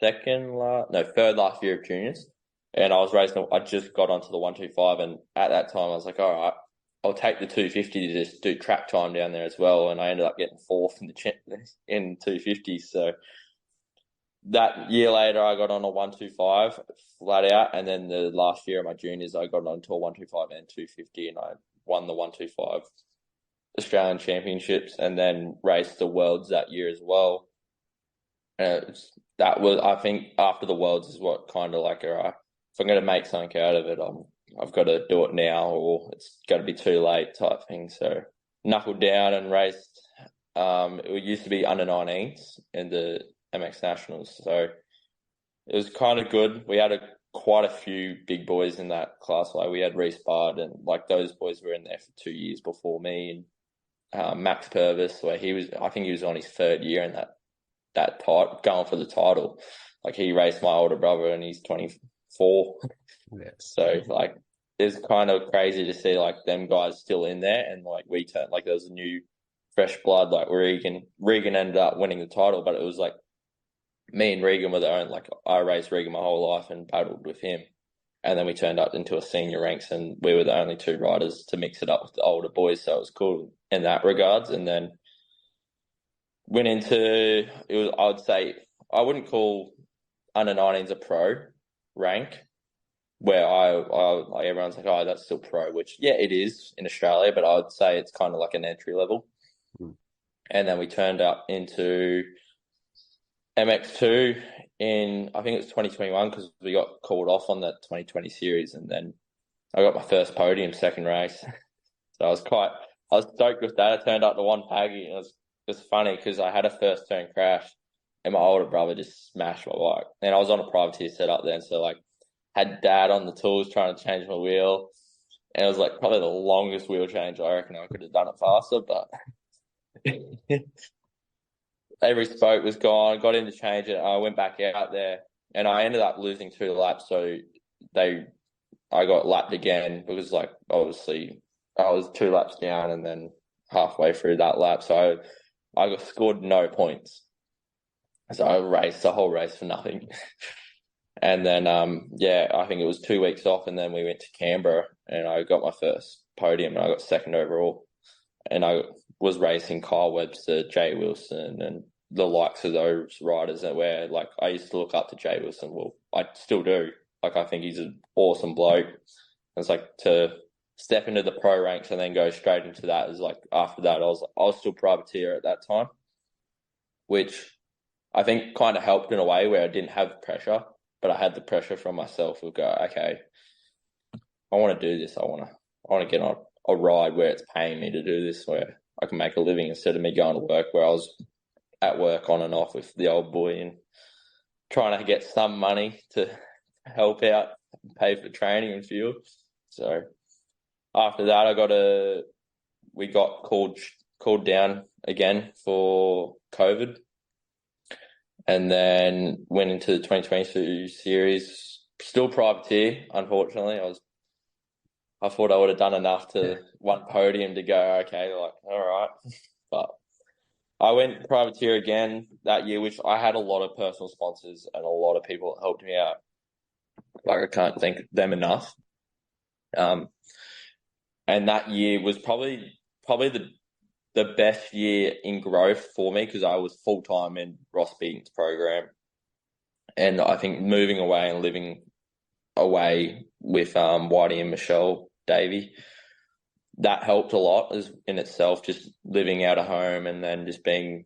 third last year of juniors, and I was racing. I just got onto the 125, and at that time I was like, all right, I'll take the 250 to just do track time down there as well, and I ended up getting fourth in 250. So that year later, I got on a 125 flat out, and then the last year of my juniors, I got onto a 125 and 250, and I won the 125 Australian Championships, and then raced the Worlds that year as well. That was, I think, after the Worlds is what kind of like, all right, if I'm going to make something out of it, I've got to do it now, or it's got to be too late type thing. So knuckled down and raced. It used to be under 19s in the MX Nationals, so it was kind of good. We had quite a few big boys in that class. Like we had Reece Bard, and like those boys were in there for 2 years before me, and Max Purvis, where I think he was on his third year in that title, going for the title. Like he raced my older brother, and he's 24. Yeah. So like it's kind of crazy to see like them guys still in there, and like we turned, like there was a new fresh blood. Like Regan ended up winning the title, but it was like me and Regan were the only, like I raced Regan my whole life and paddled with him, and then we turned up into a senior ranks, and we were the only two riders to mix it up with the older boys. So it was cool in that regards. And then went into it was, I would say, I wouldn't call under 19s a pro rank, where I like everyone's like, oh, that's still pro, which yeah, it is in Australia, but I would say it's kind of like an entry level. And then we turned up into MX2 in, I think it was 2021, because we got called off on that 2020 series, and then I got my first podium second race. So I was stoked with that. I turned up to one Paggy, and it was funny because I had a first turn crash, and my older brother just smashed my bike, and I was on a privateer setup then, so like had dad on the tools trying to change my wheel, and it was like probably the longest wheel change I reckon I could have done it faster, but every spoke was gone. Got him to change it. I went back out there, and I ended up losing 2 laps. So I got lapped again because, like, obviously I was 2 laps down, and then halfway through that lap, so I scored no points. So I raced the whole race for nothing. And then, I think it was 2 weeks off, and then we went to Canberra, and I got my first podium, and I got second overall. And I was racing Kyle Webster, Jay Wilson, and the likes of those riders that where, like, I used to look up to Jay Wilson. Well, I still do. Like, I think he's an awesome bloke. And it's like to step into the pro ranks and then go straight into that is like, after that, I was still privateer at that time, which I think kind of helped in a way where I didn't have pressure, but I had the pressure from myself of go, okay, I want to do this. I want to get on a ride where it's paying me to do this, where I can make a living instead of me going to work, where I was at work on and off with the old boy and trying to get some money to help out and pay for training and fuel. So after that, we got called down again for COVID, and then went into the 2022 series, still privateer, unfortunately. I thought I would have done enough to one podium to go, okay, like, all right. But I went privateer again that year, which I had a lot of personal sponsors and a lot of people that helped me out. Like, I can't thank them enough. And that year was probably the best year in growth for me, because I was full-time in Ross Beaton's program. And I think moving away and living away with Whitey and Michelle Davey, that helped a lot as in itself, just living out of home and then just being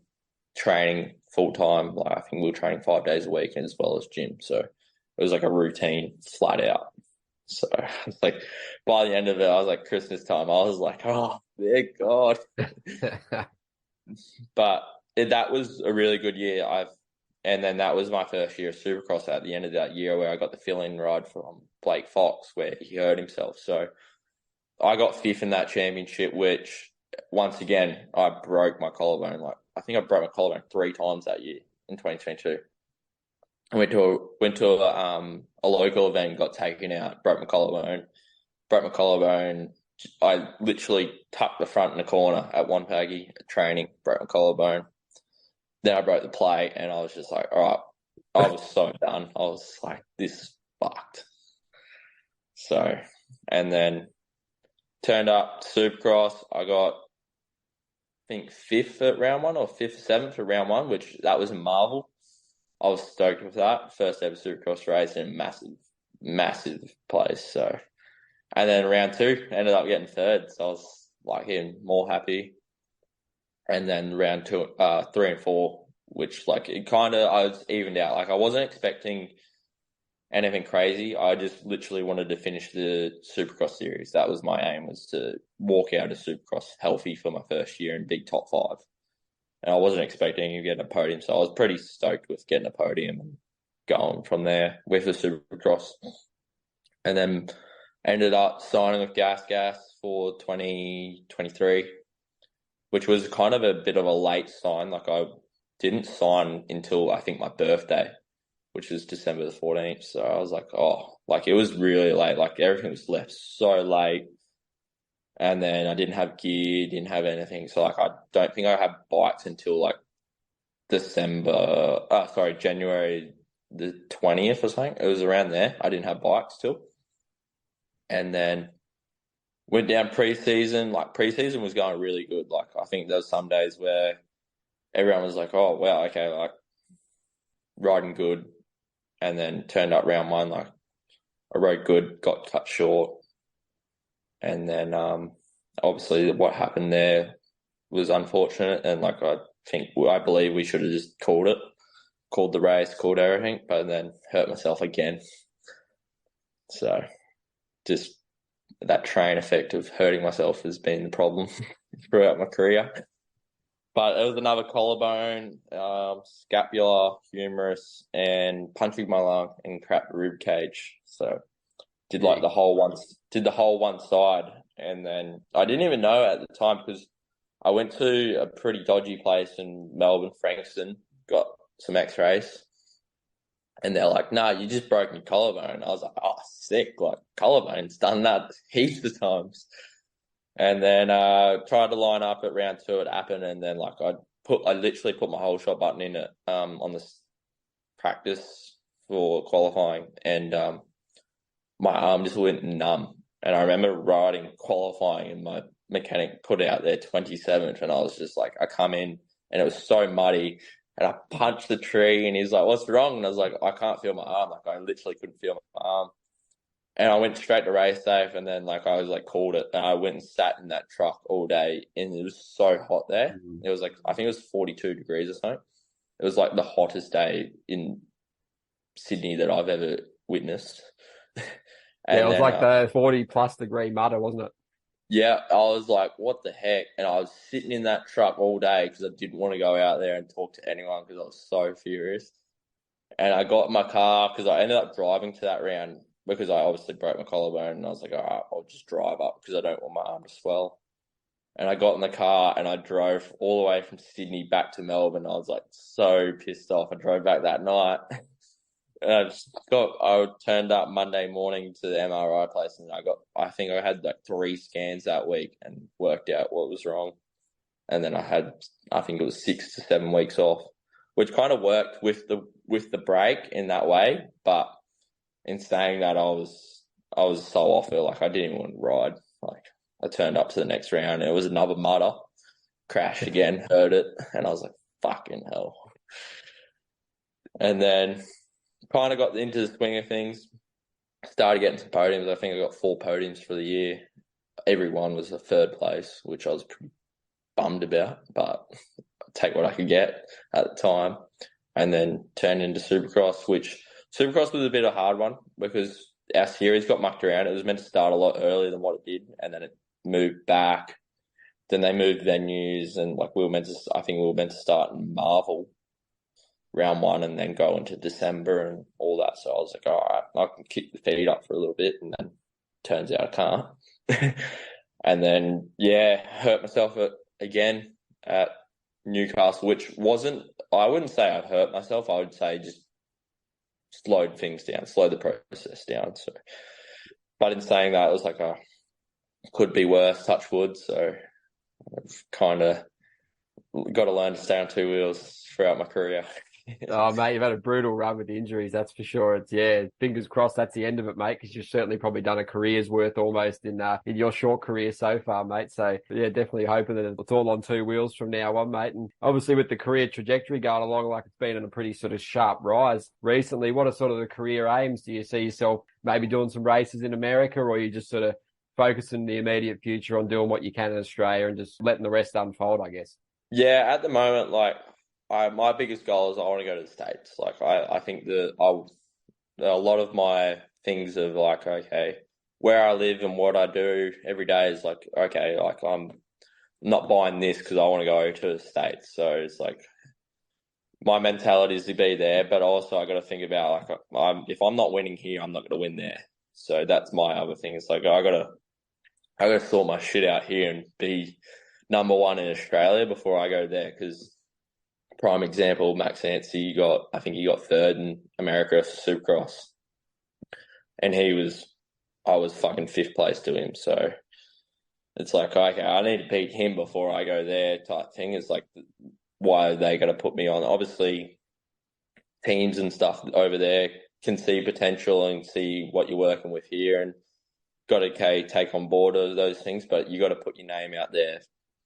training full-time. Like, I think we were training 5 days a week as well as gym. So it was like a routine flat out. So it's like, by the end of it, I was like, Christmas time, I was like, oh, thank God. But that was a really good year. And then that was my first year of Supercross at the end of that year, where I got the fill-in ride from Blake Fox, where he hurt himself. So I got fifth in that championship, which, once again, I broke my collarbone. Like, I think I broke my collarbone 3 times that year in 2022. I went to a local event, got taken out, broke my collarbone. I literally tucked the front in the corner at one paggy training, broke my collarbone. Then I broke the plate, and I was just like, all right, I was so done. I was like, this is fucked. So, and then turned up to Supercross. I got, I think, 5th at round 1 or 5th, 7th at round 1, which that was a marvel. I was stoked with that. First ever Supercross race in a massive place. So, and then round 2 ended up getting 3rd. So I was like even more happy. And then round 3 and 4, which like I was evened out. Like, I wasn't expecting anything crazy. I just literally wanted to finish the Supercross series. That was my aim, was to walk out of Supercross healthy for my first year and big top 5. And I wasn't expecting to get a podium, so I was pretty stoked with getting a podium and going from there with the Supercross. And then ended up signing with Gas for 2023, which was kind of a bit of a late sign. Like, I didn't sign until, I think, my birthday, which was December the 14th. So I was like, oh, like, it was really late. Like, everything was left so late. And then I didn't have gear, didn't have anything. So, like, I don't think I had bikes until, like, January the 20th or something. It was around there. I didn't have bikes till. And then went down pre-season. Like, pre-season was going really good. Like, I think there was some days where everyone was like, oh, wow, okay, like, riding good. And then turned up round 1, like, I rode good, got cut short. And then obviously what happened there was unfortunate. And, like, I believe we should have just called the race, called everything, but then hurt myself again. So just that train effect of hurting myself has been the problem throughout my career. But it was another collarbone, scapula, humerus, and punctured my lung and cracked the rib cage. So did the whole one side. And then I didn't even know at the time, because I went to a pretty dodgy place in Melbourne, Frankston, got some x-rays. And they're like, nah, you just broke your collarbone. I was like, oh, sick. Like, collarbone's done that heaps of times. And then tried to line up at round 2 at Appen, and then, like, I literally put my whole shot button in it on the practice for qualifying, and my arm just went numb. And I remember riding qualifying, and my mechanic put out there 27th, and I was just like, I come in, and it was so muddy, and I punched the tree, and he's like, what's wrong? And I was like, I can't feel my arm. Like, I literally couldn't feel my arm. And I went straight to race safe, and then, like, I was like, called it, and I went and sat in that truck all day, and it was so hot there. Mm-hmm. It was like, I think it was 42 degrees or something. It was like the hottest day in Sydney that I've ever witnessed.
And it was like the 40+ degree mudder, wasn't it?
Yeah, I was like, what the heck? And I was sitting in that truck all day because I didn't want to go out there and talk to anyone because I was so furious. And I got in my car because I ended up driving to that round because I obviously broke my collarbone, and I was like, all right, I'll just drive up because I don't want my arm to swell. And I got in the car and I drove all the way from Sydney back to Melbourne. I was like so pissed off. I drove back that night. And I turned up Monday morning to the MRI place, and I think I had like 3 scans that week and worked out what was wrong. And then I think it was 6 to 7 weeks off, which kind of worked with the break in that way. But in saying that, I was so off it. Like, I didn't even want to ride. Like, I turned up to the next round and it was another mutter. Crashed again, heard it, and I was like, fucking hell. And then kind of got into the swing of things. Started getting some podiums. I think I got 4 podiums for the year. Every one was a 3rd place, which I was pretty bummed about, but I'd take what I could get at the time. And then turned into Supercross, which Supercross was a bit of a hard one because our series got mucked around. It was meant to start a lot earlier than what it did, and then it moved back. Then they moved venues, and like I think we were meant to start in Marvel round 1 and then go into December and all that. So I was like, all right, I can kick the feet up for a little bit, and then turns out I can't. And then, hurt myself again at Newcastle, which I wouldn't say I hurt myself. I would say just slowed things down, slowed the process down. So, but in saying that, it was like, could be worse, touch wood. So I've kind of got to learn to stay on 2 wheels throughout my career.
Oh, mate, you've had a brutal run with injuries, that's for sure. It's, fingers crossed that's the end of it, mate, because you've certainly probably done a career's worth almost in your short career so far, mate. So, definitely hoping that it's all on 2 wheels from now on, mate. And obviously with the career trajectory going along, like it's been on a pretty sort of sharp rise recently, what are sort of the career aims? Do you see yourself maybe doing some races in America, or are you just sort of focusing the immediate future on doing what you can in Australia and just letting the rest unfold, I guess?
Yeah, at the moment, like, my biggest goal is I want to go to the States. Like, I think that a lot of my things of like, okay, where I live and what I do every day is like, okay, like I'm not buying this because I want to go to the States. So it's like my mentality is to be there, but also I got to think about like, if I'm not winning here, I'm not going to win there. So that's my other thing. It's like I got to sort my shit out here and be number 1 in Australia before I go there, because prime example, Max Anstey, I think he got 3rd in America for Supercross. And I was fucking 5th place to him. So it's like, okay, I need to beat him before I go there type thing. It's like, why are they going to put me on? Obviously, teams and stuff over there can see potential and see what you're working with here and got to take on board those things. But you got to put your name out there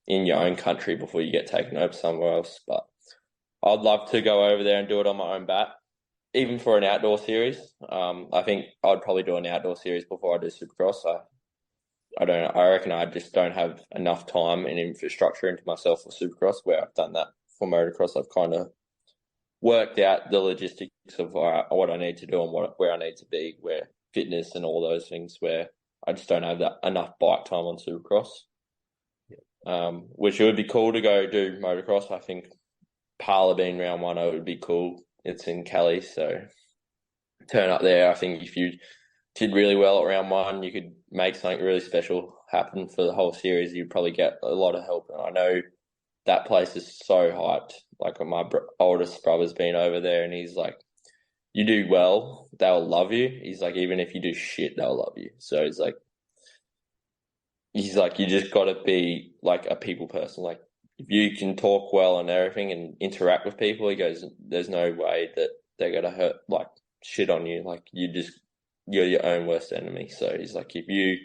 in your own country before you get taken over somewhere else. But I'd love to go over there and do it on my own bat, even for an outdoor series. I think I'd probably do an outdoor series before I do Supercross. I reckon I just don't have enough time and infrastructure into myself for Supercross, where I've done that for motocross. I've kind of worked out the logistics of what I need to do and where I need to be, where fitness and all those things, where I just don't have that enough bike time on Supercross. Which it would be cool to go do motocross. I think Parla being round 1, it would be cool. It's in Cali, so turn up there. I think if you did really well at round 1, you could make something really special happen for the whole series. You'd probably get a lot of help. And I know that place is so hyped. Like, my oldest brother's been over there, and he's like, you do well, they'll love you. He's like, even if you do shit, they'll love you. So he's like, you just got to be like a people person. Like, if you can talk well and everything and interact with people, he goes, there's no way that they're going to shit on you. Like, you're your own worst enemy. So he's like, if you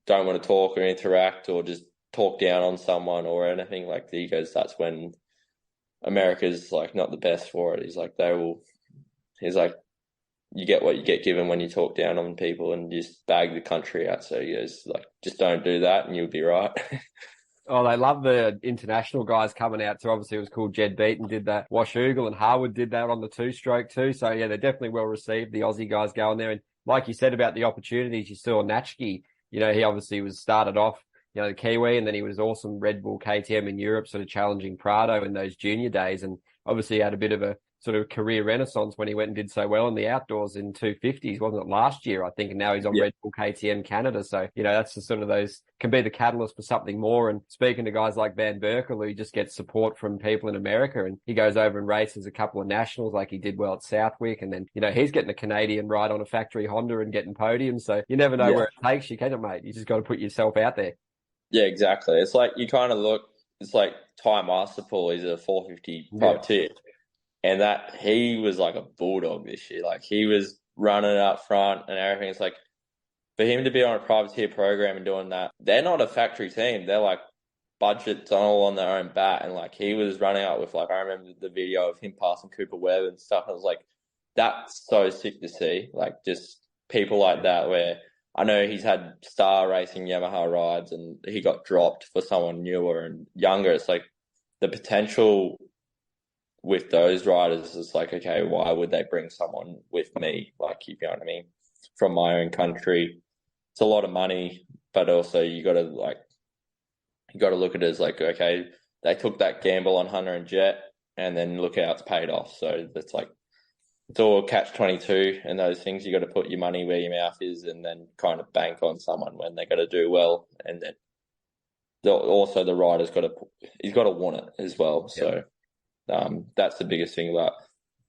don't want to talk or interact or just talk down on someone or anything, like, he goes, that's when America's like not the best for it. He's like, you get what you get given when you talk down on people and just bag the country out. So he goes, like, just don't do that and you'll be right.
Oh, they love the international guys coming out too. Obviously, it was cool. Jed Beaton did that. Washougal and Harwood did that on the 2-stroke too. So, they're definitely well received, the Aussie guys going there. And like you said about the opportunities, you saw Natchke, he obviously was started off, the Kiwi, and then he was awesome Red Bull KTM in Europe, sort of challenging Prado in those junior days. And obviously he had a bit of a sort of career renaissance when he went and did so well in the outdoors in 250s, wasn't it, last year, I think, and now he's on Red Bull KTM Canada. So, that's the sort of those, can be the catalyst for something more. And speaking to guys like Van Berkel, who just gets support from people in America, and he goes over and races a couple of nationals, like he did well at Southwick, and then, he's getting a Canadian ride on a factory Honda and getting podiums. So you never know where it takes you, can it, mate? You just got to put yourself out there.
Yeah, exactly. It's like, you kind of look, it's like Ty Masterpool, he's a 450 privateer. And that he was like a bulldog this year. Like, he was running it up front and everything. It's like, for him to be on a privateer program and doing that, they're not a factory team. They're like budgets all on their own bat. And like he was running up with, like, I remember the video of him passing Cooper Webb and stuff. I was like, that's so sick to see. Like just people like that, where I know he's had star racing Yamaha rides and he got dropped for someone newer and younger. It's like the potential with those riders is like, okay, why would they bring someone with me? Like, you know what I mean? From my own country. It's a lot of money, but also you got to look at it as like, okay, they took that gamble on Hunter and Jet, and then look how it's paid off. So it's like, it's all catch-22 and those things. You got to put your money where your mouth is, and then kind of bank on someone when they got to do well, and then also the rider's he's got to want it as well. So that's the biggest thing. But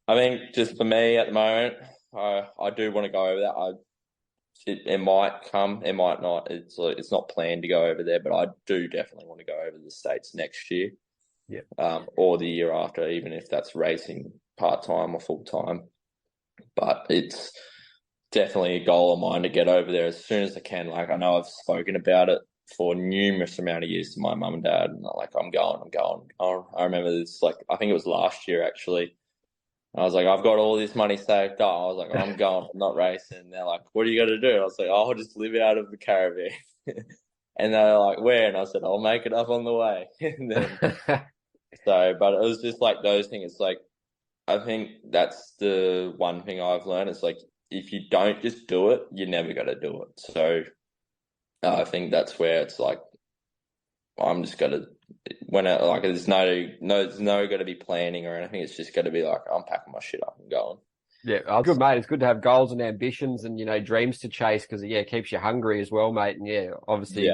I think just for me at the moment, I do want to go over that. It might come, it might not. It's not planned to go over there, but I do definitely want to go over the States next year, or the year after, even if that's racing part-time or full-time. But it's definitely a goal of mine to get over there as soon as I can. Like, I know I've spoken about it for numerous amount of years to my mum and dad, and like, I'm going. I remember this, like, I think it was last year actually. I was like, I've got all this money saved up. I was like, I'm going, I'm not racing. And they're like, what are you going to do? I was like, I'll just live out of the caravan. And they're like, where? And I said, I'll make it up on the way. And then, but it was just like those things. It's like, I think that's the one thing I've learned. It's like, if you don't just do it, you're never going to do it. So I think that's where it's like, I'm just going to, there's no going to be planning or anything. It's just going to be like, I'm packing my shit up and going.
Yeah, good, mate. It's good to have goals and ambitions and, dreams to chase, because, it keeps you hungry as well, mate. And, obviously,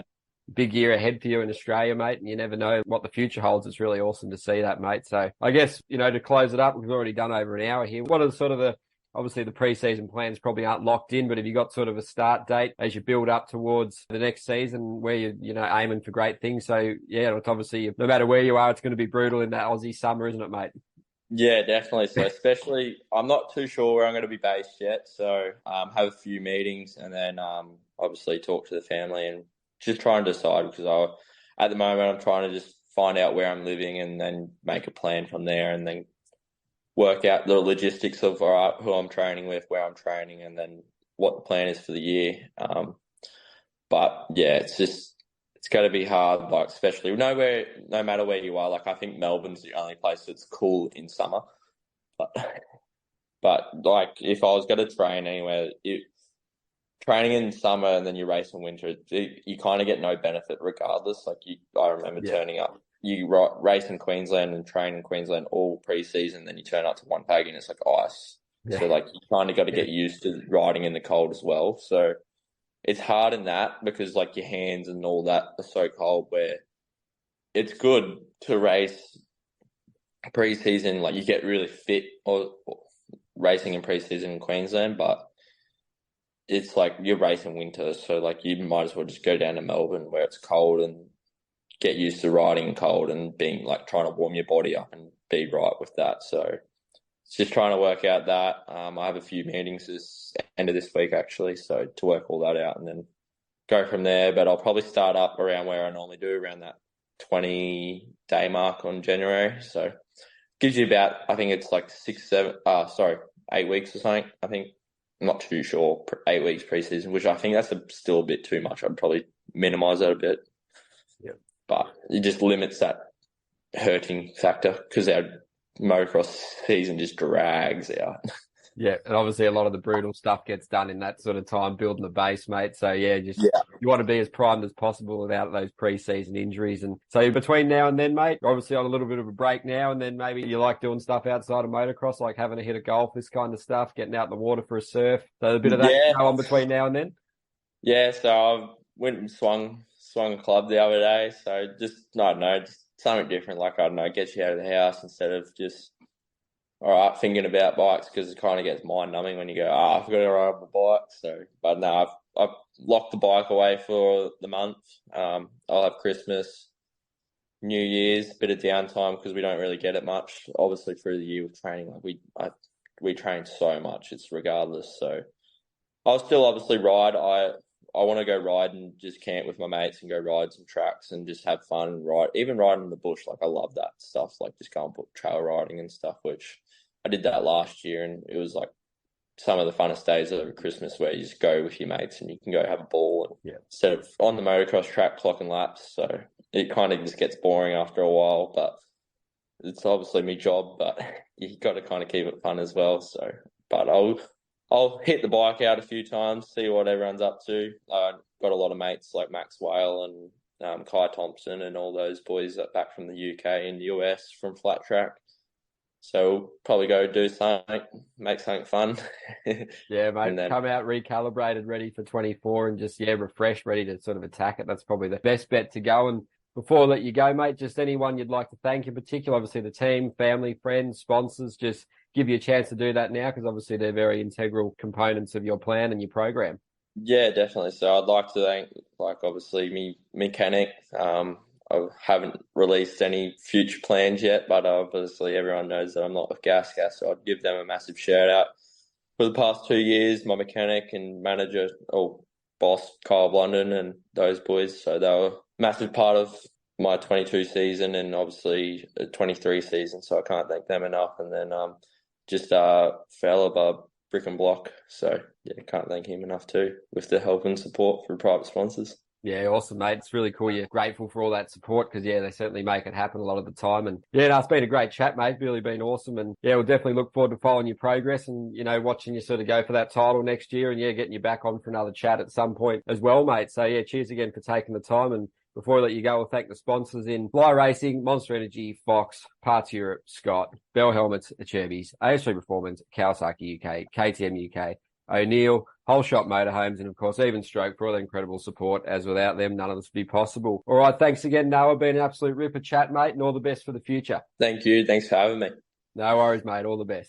big year ahead for you in Australia, mate, and you never know what the future holds. It's really awesome to see that, mate. So I guess, to close it up, we've already done over an hour here. What are sort of obviously the pre-season plans probably aren't locked in, but have you got sort of a start date as you build up towards the next season where you're, aiming for great things? So, it's obviously, no matter where you are, it's going to be brutal in that Aussie summer, isn't it, mate?
Yeah, definitely. So especially, I'm not too sure where I'm going to be based yet. So have a few meetings and then obviously talk to the family and just try and decide, because at the moment I'm trying to just find out where I'm living and then make a plan from there, and then work out the logistics of who I'm training with, where I'm training, and then what the plan is for the year. But yeah, it's going to be hard, like, especially no matter where you are. Like, I think Melbourne's the only place that's cool in summer. But like, if I was going to train anywhere, training in summer and then you race in winter, you kind of get no benefit regardless. Like, I remember turning up. You race in Queensland and train in Queensland all pre-season, then you turn up to one pag and it's like ice. Yeah. So like, you kind of got to get used to riding in the cold as well. So it's hard in that, because like your hands and all that are so cold, where it's good to race pre-season. Like, you get really fit or racing in pre-season in Queensland, but it's like you're racing winter. So like, you might as well just go down to Melbourne where it's cold and get used to riding cold and being like, trying to warm your body up and be right with that. So it's just trying to work out that. I have a few meetings this end of this week actually, so to work all that out and then go from there. But I'll probably start up around where I normally do, around that 20-day mark on January. So gives you about, I think it's like 8 weeks or something. I think, I'm not too sure, 8 weeks pre-season, which I think that's still a bit too much. I'd probably minimise that a bit.
Yeah.
But it just limits that hurting factor, because our motocross season just drags out.
Yeah, and obviously a lot of the brutal stuff gets done in that sort of time, building the base, mate. So you want to be as primed as possible without those pre-season injuries. And so between now and then, mate, you're obviously on a little bit of a break now, and then maybe you like doing stuff outside of motocross, like having a hit of golf, this kind of stuff, getting out in the water for a surf. So a bit of that go on between now and then. Yeah, so I went and swung a club the other day. So just, I don't know, just something different. Like, I don't know, gets you out of the house instead of just, all right, thinking about bikes, because it kind of gets mind numbing when you go, I've got to ride my bike. So, but no, I've locked the bike away for the month. I'll have Christmas, New Year's, bit of downtime, because we don't really get it much, obviously, through the year with training. Like, I
we train so much. It's regardless. So I'll still obviously ride. I want to go ride and just camp with my mates and go ride some tracks and just have fun and ride. Even riding in the bush, like I love that stuff. Like just go and put trail riding and stuff, which I did that last year, and it was like some of the funnest days over Christmas where you just go with your mates and you can go have a ball instead of on the motocross track clocking laps. So it kind of just gets boring after a while, but it's obviously my job, but you got to kind of keep it fun as well. So, but I'll hit the bike out a few times, see what everyone's up to. Got a lot of mates like Max Whale and Kai Thompson and all those boys that back from the UK and US from flat track. So we'll probably go do something, make something fun.
Yeah, mate. Then come out recalibrated, ready for 24 and just, refreshed, ready to sort of attack it. That's probably the best bet to go. And before I let you go, mate, just anyone you'd like to thank in particular, obviously the team, family, friends, sponsors, just give you a chance to do that now because obviously they're very integral components of your plan and your program.
Yeah, definitely. So I'd like to thank, obviously me mechanic. I haven't released any future plans yet, but obviously everyone knows that I'm not with Gas, so I'd give them a massive shout out. For the past 2 years, my mechanic and manager, boss, Kyle Blunden and those boys, so they were a massive part of my 22 season and obviously a 23 season, so I can't thank them enough. And then just fella by Brick and Block, so can't thank him enough too, with the help and support from private sponsors.
Yeah, awesome, mate. It's really cool. You're grateful for all that support because, they certainly make it happen a lot of the time. And, it's been a great chat, mate. Really been awesome. And, we'll definitely look forward to following your progress and, watching you sort of go for that title next year and, getting you back on for another chat at some point as well, mate. So, cheers again for taking the time. And before I let you go, I'll thank the sponsors in Fly Racing, Monster Energy, Fox, Parts Europe, Scott, Bell Helmets, Acherbys, AS3 Performance, Kawasaki UK, KTM UK, O'Neill, Whole Shot Motorhomes, and of course, Even Stroke for all the incredible support, as without them, none of this would be possible. All right, thanks again, Noah. Been an absolute ripper chat, mate, and all the best for the future.
Thank you. Thanks for having me.
No worries, mate. All the best.